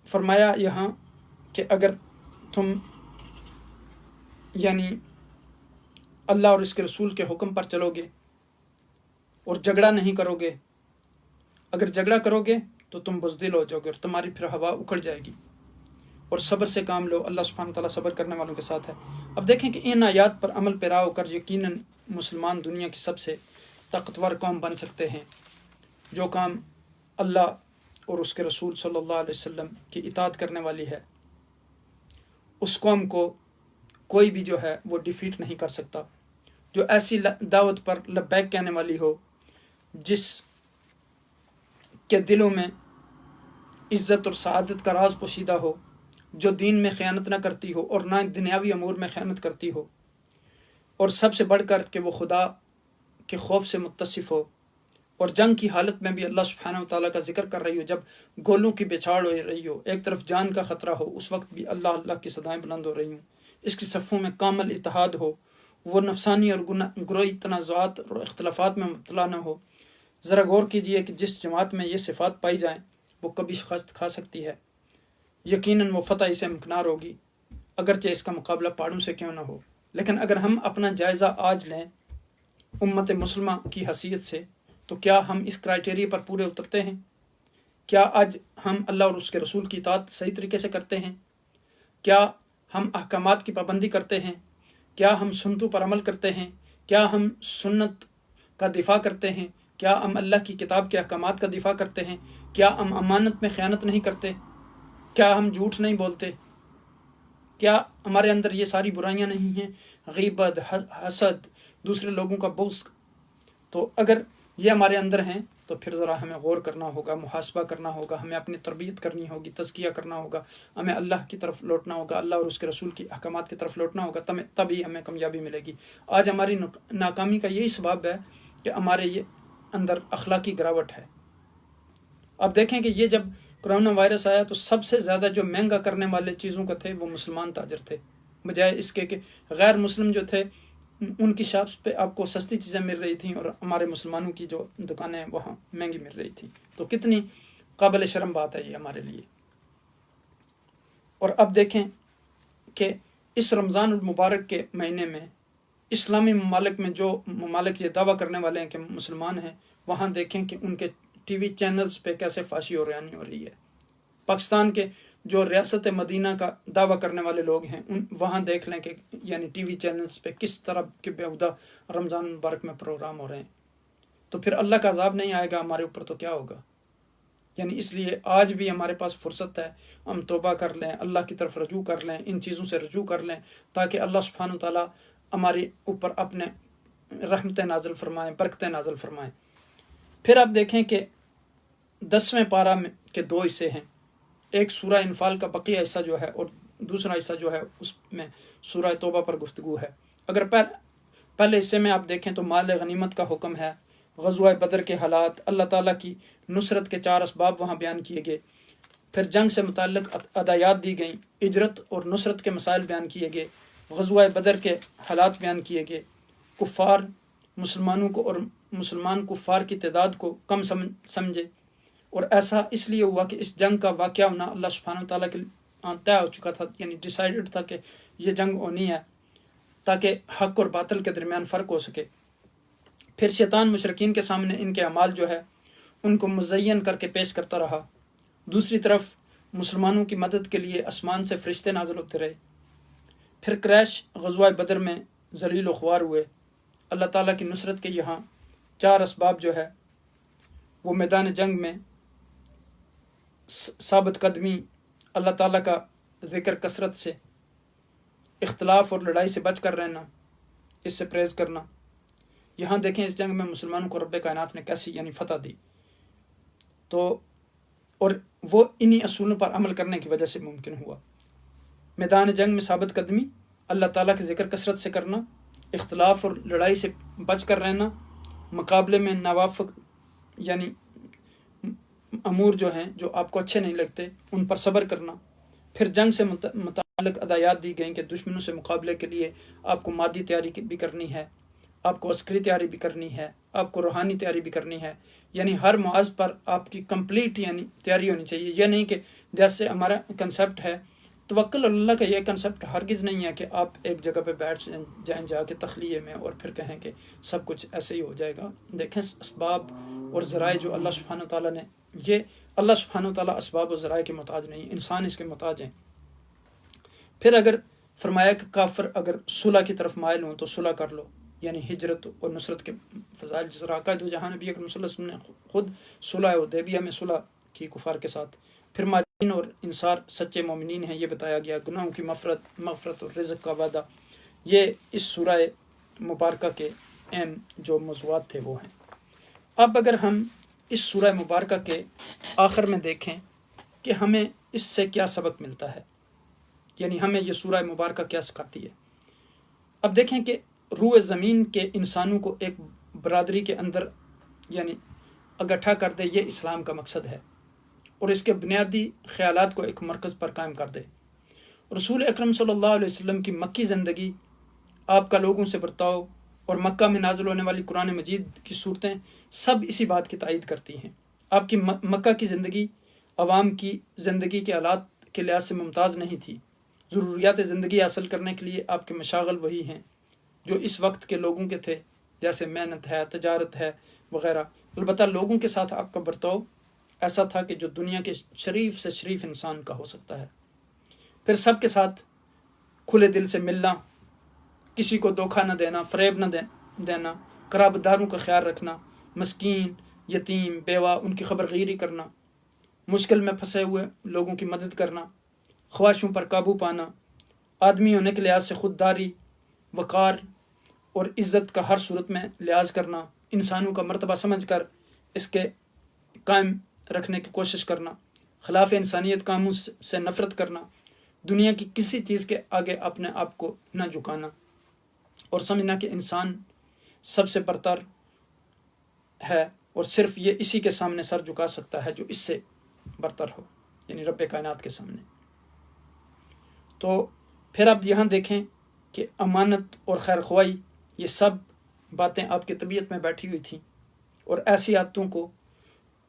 فرمایا یہاں کہ اگر تم یعنی اللہ اور اس کے رسول کے حکم پر چلو گے اور جھگڑا نہیں کرو گے، اگر جھگڑا کرو گے تو تم بزدل ہو جاؤ گے اور تمہاری پھر ہوا اکھڑ جائے گی، اور صبر سے کام لو، اللہ سبحانہ تعالیٰ صبر کرنے والوں کے ساتھ ہے۔ اب دیکھیں کہ ان آیات پر عمل پیرا ہو کر یقیناً مسلمان دنیا کی سب سے طاقتور قوم بن سکتے ہیں۔ جو کام اللہ اور اس کے رسول صلی اللہ علیہ وسلم کی اطاعت کرنے والی ہے، اس قوم کو کوئی بھی جو ہے وہ ڈیفیٹ نہیں کر سکتا۔ جو ایسی دعوت پر لبیک کہنے والی ہو، جس کے دلوں میں عزت اور سعادت کا راز پوشیدہ ہو، جو دین میں خیانت نہ کرتی ہو اور نہ دنیاوی امور میں خیانت کرتی ہو، اور سب سے بڑھ کر کہ وہ خدا کے خوف سے متصف ہو، اور جنگ کی حالت میں بھی اللہ سبحانہ و تعالیٰ کا ذکر کر رہی ہو، جب گولوں کی بچھاڑ ہو رہی ہو، ایک طرف جان کا خطرہ ہو، اس وقت بھی اللہ اللہ کی صدائیں بلند ہو رہی ہوں، اس کی صفوں میں کامل اتحاد ہو، وہ نفسانی اور گروہی تنازعات اور اختلافات میں مبتلا نہ ہو۔ ذرا غور کیجئے کہ جس جماعت میں یہ صفات پائی جائیں وہ کبھی شکست کھا سکتی ہے، یقیناً وہ فتح اسے امکنار ہوگی، اگرچہ اس کا مقابلہ پہاڑوں سے کیوں نہ ہو۔ لیکن اگر ہم اپنا جائزہ آج لیں امت مسلمہ کی حیثیت سے، تو کیا ہم اس کرائٹیریا پر پورے اترتے ہیں؟ کیا آج ہم اللہ اور اس کے رسول کی اطاعت صحیح طریقے سے کرتے ہیں؟ کیا ہم احکامات کی پابندی کرتے ہیں؟ کیا ہم سنتوں پر عمل کرتے ہیں؟ کیا ہم سنت کا دفاع کرتے ہیں؟ کیا ہم اللہ کی کتاب کے احکامات کا دفاع کرتے ہیں؟ کیا ہم امانت میں خیانت نہیں کرتے؟ کیا ہم جھوٹ نہیں بولتے؟ کیا ہمارے اندر یہ ساری برائیاں نہیں ہیں؟ غیبت، حسد، دوسرے لوگوں کا بغض۔ تو اگر یہ ہمارے اندر ہیں تو پھر ذرا ہمیں غور کرنا ہوگا، محاسبہ کرنا ہوگا، ہمیں اپنی تربیت کرنی ہوگی، تزکیہ کرنا ہوگا، ہمیں اللہ کی طرف لوٹنا ہوگا، اللہ اور اس کے رسول کی احکامات کی طرف لوٹنا ہوگا، تبھی ہمیں کامیابی ملے گی۔ آج ہماری ناکامی کا یہی سبب ہے کہ ہمارے یہ اندر اخلاقی گراوٹ ہے۔ اب دیکھیں کہ یہ جب کرونا وائرس آیا تو سب سے زیادہ جو مہنگا کرنے والے چیزوں کا تھے وہ مسلمان تاجر تھے، بجائے اس کے کہ غیر مسلم جو تھے ان کی شاپس پہ آپ کو سستی چیزیں مل رہی تھیں اور ہمارے مسلمانوں کی جو دکانیں ہیں وہاں مہنگی مل رہی تھیں۔ تو کتنی قابل شرم بات ہے یہ ہمارے لیے۔ اور اب دیکھیں کہ اس رمضان المبارک کے مہینے میں اسلامی ممالک میں جو ممالک یہ دعویٰ کرنے والے ہیں کہ مسلمان ہیں، وہاں دیکھیں کہ ان کے ٹی وی چینلز پہ کیسے فحاشی اور ریانی ہو رہی ہے۔ پاکستان کے جو ریاست مدینہ کا دعویٰ کرنے والے لوگ ہیں وہاں دیکھ لیں کہ یعنی ٹی وی چینلز پہ کس طرح کے بیہودہ رمضان مبارک میں پروگرام ہو رہے ہیں۔ تو پھر اللہ کا عذاب نہیں آئے گا ہمارے اوپر تو کیا ہوگا؟ یعنی اس لیے آج بھی ہمارے پاس فرصت ہے، ہم توبہ کر لیں، اللہ کی طرف رجوع کر لیں، ان چیزوں سے رجوع کر لیں تاکہ اللہ سبحانہ تعالیٰ ہمارے اوپر اپنے رحمتیں نازل فرمائیں، برکتیں نازل فرمائیں۔ پھر آپ دیکھیں کہ 10ویں پارہ کے 2 حصے ہیں، ایک سورہ انفال کا بقیہ حصہ جو ہے اور دوسرا حصہ جو ہے اس میں سورہ توبہ پر گفتگو ہے۔ اگر پہلے حصے میں آپ دیکھیں تو مال غنیمت کا حکم ہے، غزوہ بدر کے حالات، اللہ تعالیٰ کی نصرت کے 4 اسباب وہاں بیان کیے گئے، پھر جنگ سے متعلق ہدایات دی گئیں، ہجرت اور نصرت کے مسائل بیان کیے گئے، غزوہ بدر کے حالات بیان کیے گئے، کفار مسلمانوں کو اور مسلمان کفار کی تعداد کو کم سمجھے، اور ایسا اس لیے ہوا کہ اس جنگ کا واقعہ ہونا اللہ سبحانہ تعالیٰ کے طے ہو چکا تھا، یعنی ڈیسائیڈڈ تھا کہ یہ جنگ ہونی ہے تاکہ حق اور باطل کے درمیان فرق ہو سکے۔ پھر شیطان مشرکین کے سامنے ان کے اعمال جو ہے ان کو مزین کر کے پیش کرتا رہا، دوسری طرف مسلمانوں کی مدد کے لیے آسمان سے فرشتے نازل ہوتے رہے۔ پھر قریش غزوہ بدر میں ذلیل و خوار ہوئے۔ اللہ تعالیٰ کی نصرت کے یہاں 4 اسباب جو ہے وہ میدان جنگ میں ثابت قدمی، اللہ تعالیٰ کا ذکر کثرت سے، اختلاف اور لڑائی سے بچ کر رہنا، اس سے پرہیز کرنا۔ یہاں دیکھیں اس جنگ میں مسلمانوں کو رب کائنات نے کیسی یعنی فتح دی، تو اور وہ انہی اصولوں پر عمل کرنے کی وجہ سے ممکن ہوا۔ میدان جنگ میں ثابت قدمی، اللہ تعالیٰ کے ذکر کثرت سے کرنا، اختلاف اور لڑائی سے بچ کر رہنا، مقابلے میں ناوافق یعنی امور جو ہیں جو آپ کو اچھے نہیں لگتے ان پر صبر کرنا۔ پھر جنگ سے متعلق ہدایات دی گئیں کہ دشمنوں سے مقابلے کے لیے آپ کو مادی تیاری بھی کرنی ہے، آپ کو عسکری تیاری بھی کرنی ہے، آپ کو روحانی تیاری بھی کرنی ہے، یعنی ہر محاذ پر آپ کی کمپلیٹ یعنی تیاری ہونی چاہیے۔ یہ نہیں کہ جیسے ہمارا کنسیپٹ ہے توکل اللہ کا، یہ کنسیپٹ ہرگز نہیں ہے کہ آپ ایک جگہ پہ بیٹھ جائیں جا کے تخلیے میں اور پھر کہیں کہ سب کچھ ایسے ہی ہو جائے گا۔ دیکھیں اسباب اور ذرائع جو اللہ سبحانہ تعالیٰ نے، یہ اللہ سبحانہ تعالیٰ اسباب و ذرائع کے محتاج نہیں، انسان اس کے محتاج ہیں۔ پھر اگر فرمایا کہ کافر اگر صلح کی طرف مائل ہوں تو صلح کر لو، یعنی ہجرت اور نصرت کے فضائل، جس طرح عقائد و جہاں نبی اکرم صلی اللہ علیہ وسلم نے خود صلح حدیبیہ میں صلح کی کفار کے ساتھ۔ پھر مہاجرین اور انصار سچے مومنین ہیں، یہ بتایا گیا۔ گناہوں کی مغفرت اور رزق کا وعدہ، یہ اس سورہ مبارکہ کے اہم جو موضوعات تھے وہ ہیں۔ اب اگر ہم اس سورہ مبارکہ کے آخر میں دیکھیں کہ ہمیں اس سے کیا سبق ملتا ہے، یعنی ہمیں یہ سورہ مبارکہ کیا سکھاتی ہے۔ اب دیکھیں کہ روئے زمین کے انسانوں کو ایک برادری کے اندر یعنی اکٹھا کر دے، یہ اسلام کا مقصد ہے، اور اس کے بنیادی خیالات کو ایک مرکز پر قائم کر دے۔ رسول اکرم صلی اللہ علیہ وسلم کی مکی زندگی، آپ کا لوگوں سے برتاؤ اور مکہ میں نازل ہونے والی قرآن مجید کی صورتیں سب اسی بات کی تائید کرتی ہیں۔ آپ کی مکہ کی زندگی عوام کی زندگی کے حالات کے لحاظ سے ممتاز نہیں تھی۔ ضروریات زندگی حاصل کرنے کے لیے آپ کے مشاغل وہی ہیں جو اس وقت کے لوگوں کے تھے، جیسے محنت ہے، تجارت ہے وغیرہ۔ البتہ لوگوں کے ساتھ آپ کا برتاؤ ایسا تھا کہ جو دنیا کے شریف سے شریف انسان کا ہو سکتا ہے۔ پھر سب کے ساتھ کھلے دل سے ملنا، کسی کو دھوکہ نہ دینا، فریب نہ دینا، قرابت داروں کا خیال رکھنا، مسکین، یتیم، بیوہ، ان کی خبرگیری کرنا، مشکل میں پھنسے ہوئے لوگوں کی مدد کرنا، خواہشوں پر قابو پانا، آدمی ہونے کے لحاظ سے خودداری، وقار اور عزت کا ہر صورت میں لحاظ کرنا، انسانوں کا مرتبہ سمجھ کر اس کے قائم رکھنے کی کوشش کرنا، خلاف انسانیت کاموں سے نفرت کرنا، دنیا کی کسی چیز کے آگے اپنے آپ کو نہ جھکانا، اور سمجھنا کہ انسان سب سے برتر ہے اور صرف یہ اسی کے سامنے سر جھکا سکتا ہے جو اس سے برتر ہو، یعنی رب کائنات کے سامنے۔ تو پھر آپ یہاں دیکھیں کہ امانت اور خیر خواہی، یہ سب باتیں آپ کی طبیعت میں بیٹھی ہوئی تھیں، اور ایسی عادتوں کو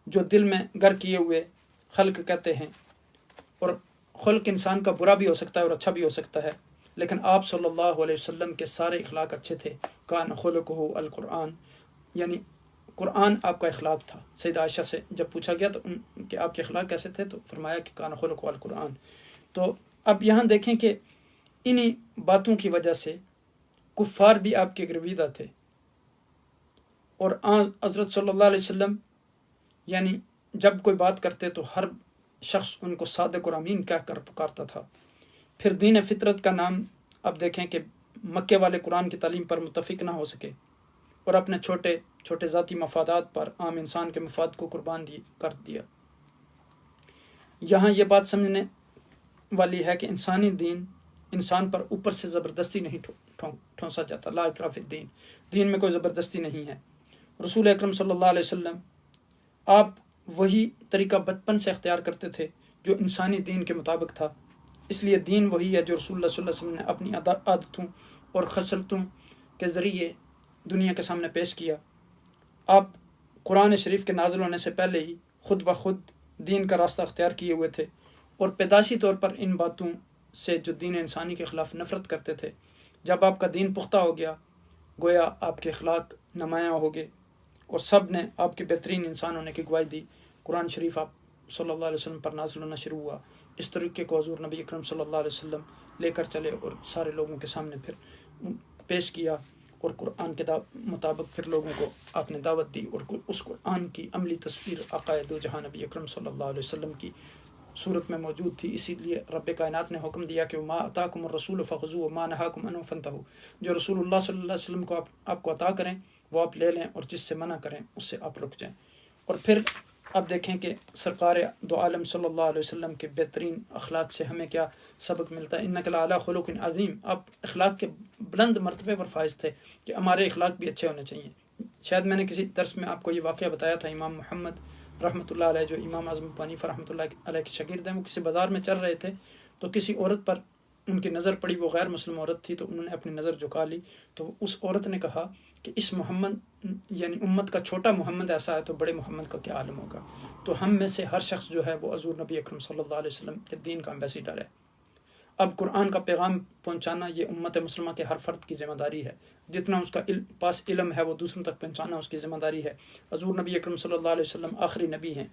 جو دل میں گر کیے ہوئے خلق کہتے ہیں، اور خلق انسان کا برا بھی ہو سکتا ہے اور اچھا بھی ہو سکتا ہے، لیکن آپ صلی اللہ علیہ وسلم کے سارے اخلاق اچھے تھے۔ کان خلقہ القرآن، یعنی قرآن آپ کا اخلاق تھا۔ سیدہ عائشہ سے جب پوچھا گیا تو کہ آپ کے اخلاق کیسے تھے، تو فرمایا کہ کان خلقہ القرآن۔ تو اب یہاں دیکھیں کہ انہی باتوں کی وجہ سے کفار بھی آپ کے گرویدہ تھے، اور حضرت صلی اللہ علیہ وسلم یعنی جب کوئی بات کرتے تو ہر شخص ان کو صادق اور امین کہہ کر پکارتا تھا۔ پھر دین فطرت کا نام اب دیکھیں کہ مکے والے قرآن کی تعلیم پر متفق نہ ہو سکے، اور اپنے چھوٹے چھوٹے ذاتی مفادات پر عام انسان کے مفاد کو قربان کر دیا۔ یہاں یہ بات سمجھنے والی ہے کہ انسانی دین انسان پر اوپر سے زبردستی نہیں ٹھونسا جاتا، لا اکراہ فی الدین، دین میں کوئی زبردستی نہیں ہے۔ رسول اکرم صلی اللہ علیہ وسلم آپ وہی طریقہ بچپن سے اختیار کرتے تھے جو انسانی دین کے مطابق تھا، اس لیے دین وہی ہے جو رسول اللہ صلی اللہ علیہ وسلم نے اپنی عادتوں اور خصلتوں کے ذریعے دنیا کے سامنے پیش کیا۔ آپ قرآن شریف کے نازل ہونے سے پہلے ہی خود بخود دین کا راستہ اختیار کیے ہوئے تھے، اور پیدائشی طور پر ان باتوں سے جو دین انسانی کے خلاف نفرت کرتے تھے، جب آپ کا دین پختہ ہو گیا، گویا آپ کے اخلاق نمایاں ہو گئے، اور سب نے آپ کے بہترین انسان ہونے کی گواہی دی۔ قرآن شریف آپ صلی اللہ علیہ وسلم پر نازل ہونا شروع ہوا۔ اس طریقے کو حضور نبی اکرم صلی اللہ علیہ وسلم لے کر چلے اور سارے لوگوں کے سامنے پھر پیش کیا، اور قرآن کے مطابق پھر لوگوں کو آپ نے دعوت دی، اور اس قرآن کی عملی تصویر آقائے دو جہاں نبی اکرم صلی اللہ علیہ وسلم کی صورت میں موجود تھی۔ اسی لیے رب کائنات نے حکم دیا کہ ما اتاکم الرسول فخذوہ وما نہاکم عنہ فانتہوا، جو رسول اللہ صلی اللہ علیہ وسلم کو آپ کو عطا کریں وہ آپ لے لیں، اور جس سے منع کریں اس سے آپ رک جائیں۔ اور پھر اب دیکھیں کہ سرکار دو عالم صلی اللہ علیہ وسلم کے بہترین اخلاق سے ہمیں کیا سبق ملتا ہے۔ انک لعلی خلق عظیم، آپ اخلاق کے بلند مرتبے پر فائز تھے کہ ہمارے اخلاق بھی اچھے ہونے چاہیے۔ شاید میں نے کسی درس میں آپ کو یہ واقعہ بتایا تھا، امام محمد رحمۃ اللہ علیہ جو امام اعظم ابو حنیفہ رحمۃ اللہ علیہ کے شاگرد ہیں، وہ کسی بازار میں چل رہے تھے تو کسی عورت پر ان کی نظر پڑی، وہ غیر مسلم عورت تھی، تو انہوں نے اپنی نظر جھکا لی۔ تو اس عورت نے کہا کہ اس محمد یعنی امت کا چھوٹا محمد ایسا ہے تو بڑے محمد کا کیا عالم ہوگا۔ تو ہم میں سے ہر شخص جو ہے وہ حضور نبی اکرم صلی اللہ علیہ وسلم کے دین کا ایمبیسیڈر ہے۔ اب قرآن کا پیغام پہنچانا یہ امت مسلمہ کے ہر فرد کی ذمہ داری ہے، جتنا اس کا پاس علم ہے وہ دوسروں تک پہنچانا اس کی ذمہ داری ہے۔ حضور نبی اکرم صلی اللہ علیہ وسلم آخری نبی ہیں،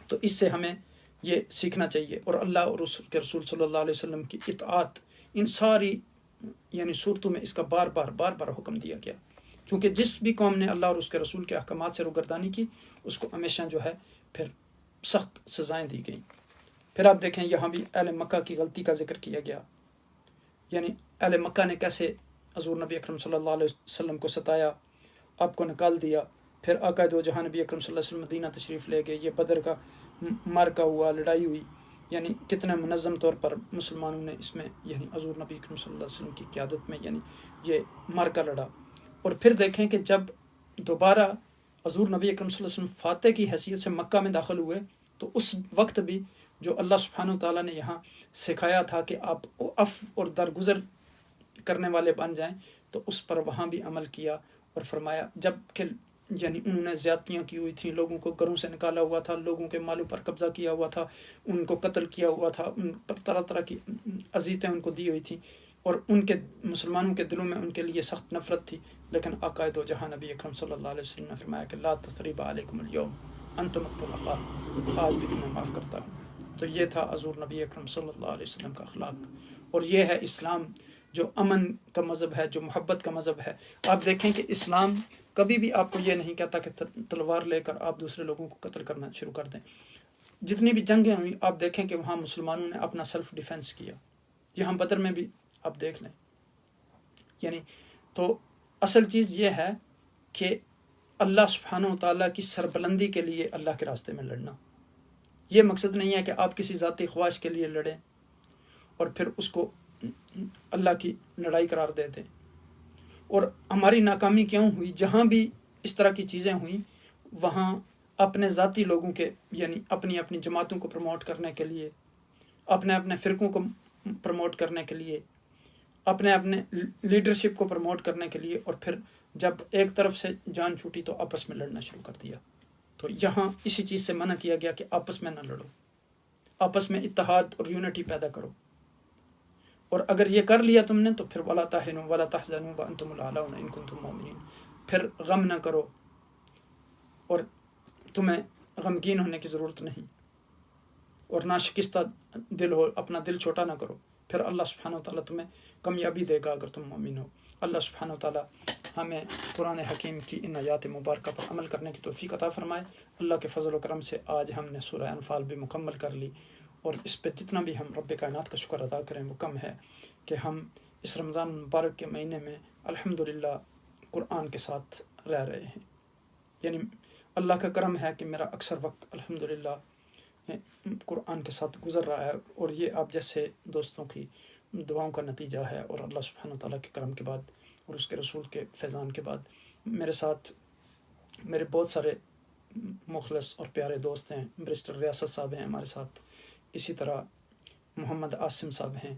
تو اس سے ہمیں یہ سیکھنا چاہیے، اور اللہ اور اس کے رسول صلی اللہ علیہ وسلم کی اطاعت ان ساری یعنی صورتوں میں اس کا بار بار حکم دیا گیا، چونکہ جس بھی قوم نے اللہ اور اس کے رسول کے احکامات سے روگردانی کی اس کو ہمیشہ جو ہے پھر سخت سزائیں دی گئیں۔ پھر آپ دیکھیں یہاں بھی اہل مکہ کی غلطی کا ذکر کیا گیا، یعنی اہل مکہ نے کیسے حضور نبی اکرم صلی اللہ علیہ وسلم کو ستایا، آپ کو نکال دیا، پھر آقا دو جہاں نبی اکرم صلی اللہ علیہ وسلم مدینہ تشریف لے گئے، یہ بدر کا معرکہ ہوا، لڑائی ہوئی، یعنی کتنے منظم طور پر مسلمانوں نے اس میں یعنی حضور نبی اکرم صلی اللہ علیہ وسلم کی قیادت میں یعنی یہ معرکہ لڑا۔ اور پھر دیکھیں کہ جب دوبارہ حضور نبی اکرم صلی اللہ علیہ وسلم فاتح کی حیثیت سے مکہ میں داخل ہوئے تو اس وقت بھی جو اللہ سبحانہ وتعالیٰ نے یہاں سکھایا تھا کہ آپ عفو اور درگزر کرنے والے بن جائیں، تو اس پر وہاں بھی عمل کیا اور فرمایا جب کہ یعنی انہوں نے زیادتیاں کی ہوئی تھیں، لوگوں کو گھروں سے نکالا ہوا تھا، لوگوں کے مالوں پر قبضہ کیا ہوا تھا، ان کو قتل کیا ہوا تھا، ان پر طرح طرح کی اذیتیں ان کو دی ہوئی تھیں، اور ان کے مسلمانوں کے دلوں میں ان کے لیے سخت نفرت تھی، لیکن آقا دو جہاں نبی اکرم صلی اللہ علیہ وسلم نے فرمایا کہ لا تثریب علیکم اليوم انتم الطلقاء، آج بھی تمہیں معاف کرتا ہوں۔ تو یہ تھا حضور نبی اکرم صلی اللہ علیہ وسلم کا اخلاق، اور یہ ہے اسلام جو امن کا مذہب ہے، جو محبت کا مذہب ہے۔ آپ دیکھیں کہ اسلام کبھی بھی آپ کو یہ نہیں کہتا کہ تلوار لے کر آپ دوسرے لوگوں کو قتل کرنا شروع کر دیں۔ جتنی بھی جنگیں ہوئیں آپ دیکھیں کہ وہاں مسلمانوں نے اپنا سیلف ڈیفینس کیا، یہاں بدر میں بھی آپ دیکھ لیں۔ یعنی تو اصل چیز یہ ہے کہ اللہ سبحانہ وتعالیٰ کی سربلندی کے لیے اللہ کے راستے میں لڑنا، یہ مقصد نہیں ہے کہ آپ کسی ذاتی خواہش کے لیے لڑیں اور پھر اس کو اللہ کی لڑائی قرار دے دیں۔ اور ہماری ناکامی کیوں ہوئی؟ جہاں بھی اس طرح کی چیزیں ہوئیں وہاں اپنے ذاتی لوگوں کے یعنی اپنی اپنی جماعتوں کو پروموٹ کرنے کے لیے، اپنے اپنے فرقوں کو پروموٹ کرنے کے لیے، اپنے اپنے لیڈرشپ کو پروموٹ کرنے کے لیے، اور پھر جب ایک طرف سے جان چھوٹی تو آپس میں لڑنا شروع کر دیا۔ تو یہاں اسی چیز سے منع کیا گیا کہ آپس میں نہ لڑو، آپس میں اتحاد اور یونٹی پیدا کرو، اور اگر یہ کر لیا تم نے تو پھر وَلَا تَهِنُوا وَلَا تَحْزَنُوا وَأَنْتُمُ الْأَعْلَوْنَ إِن كُنتُم مُؤْمِنِينَ، پھر غم نہ کرو اور تمہیں غمگین ہونے کی ضرورت نہیں، اور نہ شکستہ دل ہو، اپنا دل چھوٹا نہ کرو، پھر اللہ سبحانہ وتعالیٰ تمہیں کامیابی دے گا اگر تم مومن ہو۔ اللہ سبحانہ وتعالیٰ ہمیں قرآن حکیم کی ان آیات مبارکہ پر عمل کرنے کی توفیق عطا فرمائے۔ اللہ کے فضل و کرم سے آج ہم نے سورہ انفال بھی مکمل کر لی، اور اس پہ جتنا بھی ہم رب کائنات کا شکر ادا کریں وہ کم ہے کہ ہم اس رمضان مبارک کے مہینے میں الحمدللہ قرآن کے ساتھ رہ رہے ہیں۔ یعنی اللہ کا کرم ہے کہ میرا اکثر وقت الحمدللہ قرآن کے ساتھ گزر رہا ہے، اور یہ آپ جیسے دوستوں کی دعاؤں کا نتیجہ ہے، اور اللہ سبحانہ تعالیٰ کے کرم کے بعد اور اس کے رسول کے فیضان کے بعد میرے ساتھ میرے بہت سارے مخلص اور پیارے دوست ہیں۔ برسٹر ریاست صاحب ہیں ہمارے ساتھ، اسی طرح محمد عاصم صاحب ہیں،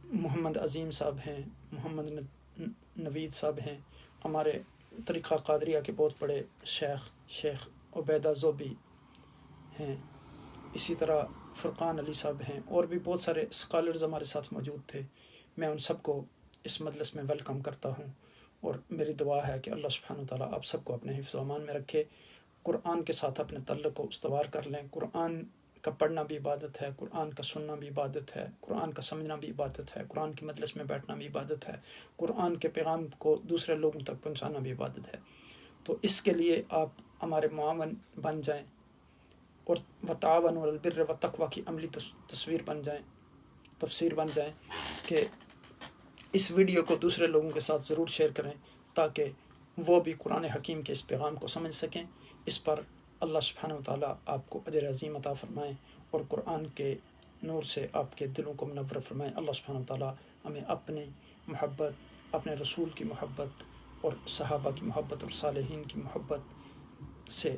محمد عظیم صاحب ہیں، محمد نوید صاحب ہیں، ہمارے طریقہ قادریہ کے بہت بڑے شیخ عبیدہ زوبی ہیں، اسی طرح فرقان علی صاحب ہیں، اور بھی بہت سارے اسکالرز ہمارے ساتھ موجود تھے۔ میں ان سب کو اس مجلس میں ویلکم کرتا ہوں، اور میری دعا ہے کہ اللہ سبحانہ وتعالیٰ آپ سب کو اپنے حفظ و امان میں رکھے، قرآن کے ساتھ اپنے تعلق کو استوار کر لیں۔ قرآن کا پڑھنا بھی عبادت ہے، قرآن کا سننا بھی عبادت ہے، قرآن کا سمجھنا بھی عبادت ہے، قرآن کی مجلس میں بیٹھنا بھی عبادت ہے، قرآن کے پیغام کو دوسرے لوگوں تک پہنچانا بھی عبادت ہے۔ تو اس کے لیے آپ ہمارے معاون بن جائیں، اور وتعاونوا علی البر والتقوی کی عملی تصویر بن جائیں، تفسیر بن جائیں، کہ اس ویڈیو کو دوسرے لوگوں کے ساتھ ضرور شیئر کریں تاکہ وہ بھی قرآن حکیم کے اس پیغام کو سمجھ سکیں۔ اس پر اللہ سبحانہ وتعالیٰ آپ کو اجر عظیم عطا فرمائیں، اور قرآن کے نور سے آپ کے دلوں کو منور فرمائیں۔ اللہ سبحانہ وتعالیٰ ہمیں اپنی محبت، اپنے رسول کی محبت، اور صحابہ کی محبت، اور صالحین کی محبت سے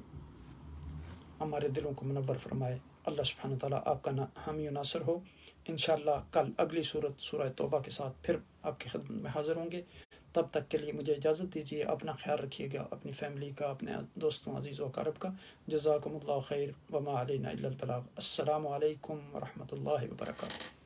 ہمارے دلوں کو منور فرمائے۔ اللہ سبحانہ وتعالیٰ آپ کا حامی و ناصر ہو۔ انشاءاللہ کل اگلی صورت سورہ توبہ کے ساتھ پھر آپ کی خدمت میں حاضر ہوں گے۔ تب تک کے لیے مجھے اجازت دیجیے، اپنا خیال رکھیے گا، اپنی فیملی کا، اپنے دوستوں عزیز و اقارب کا۔ جزاکم اللہ خیر وما علینا الا البلاغ۔ السلام علیکم ورحمۃ اللہ وبرکاتہ۔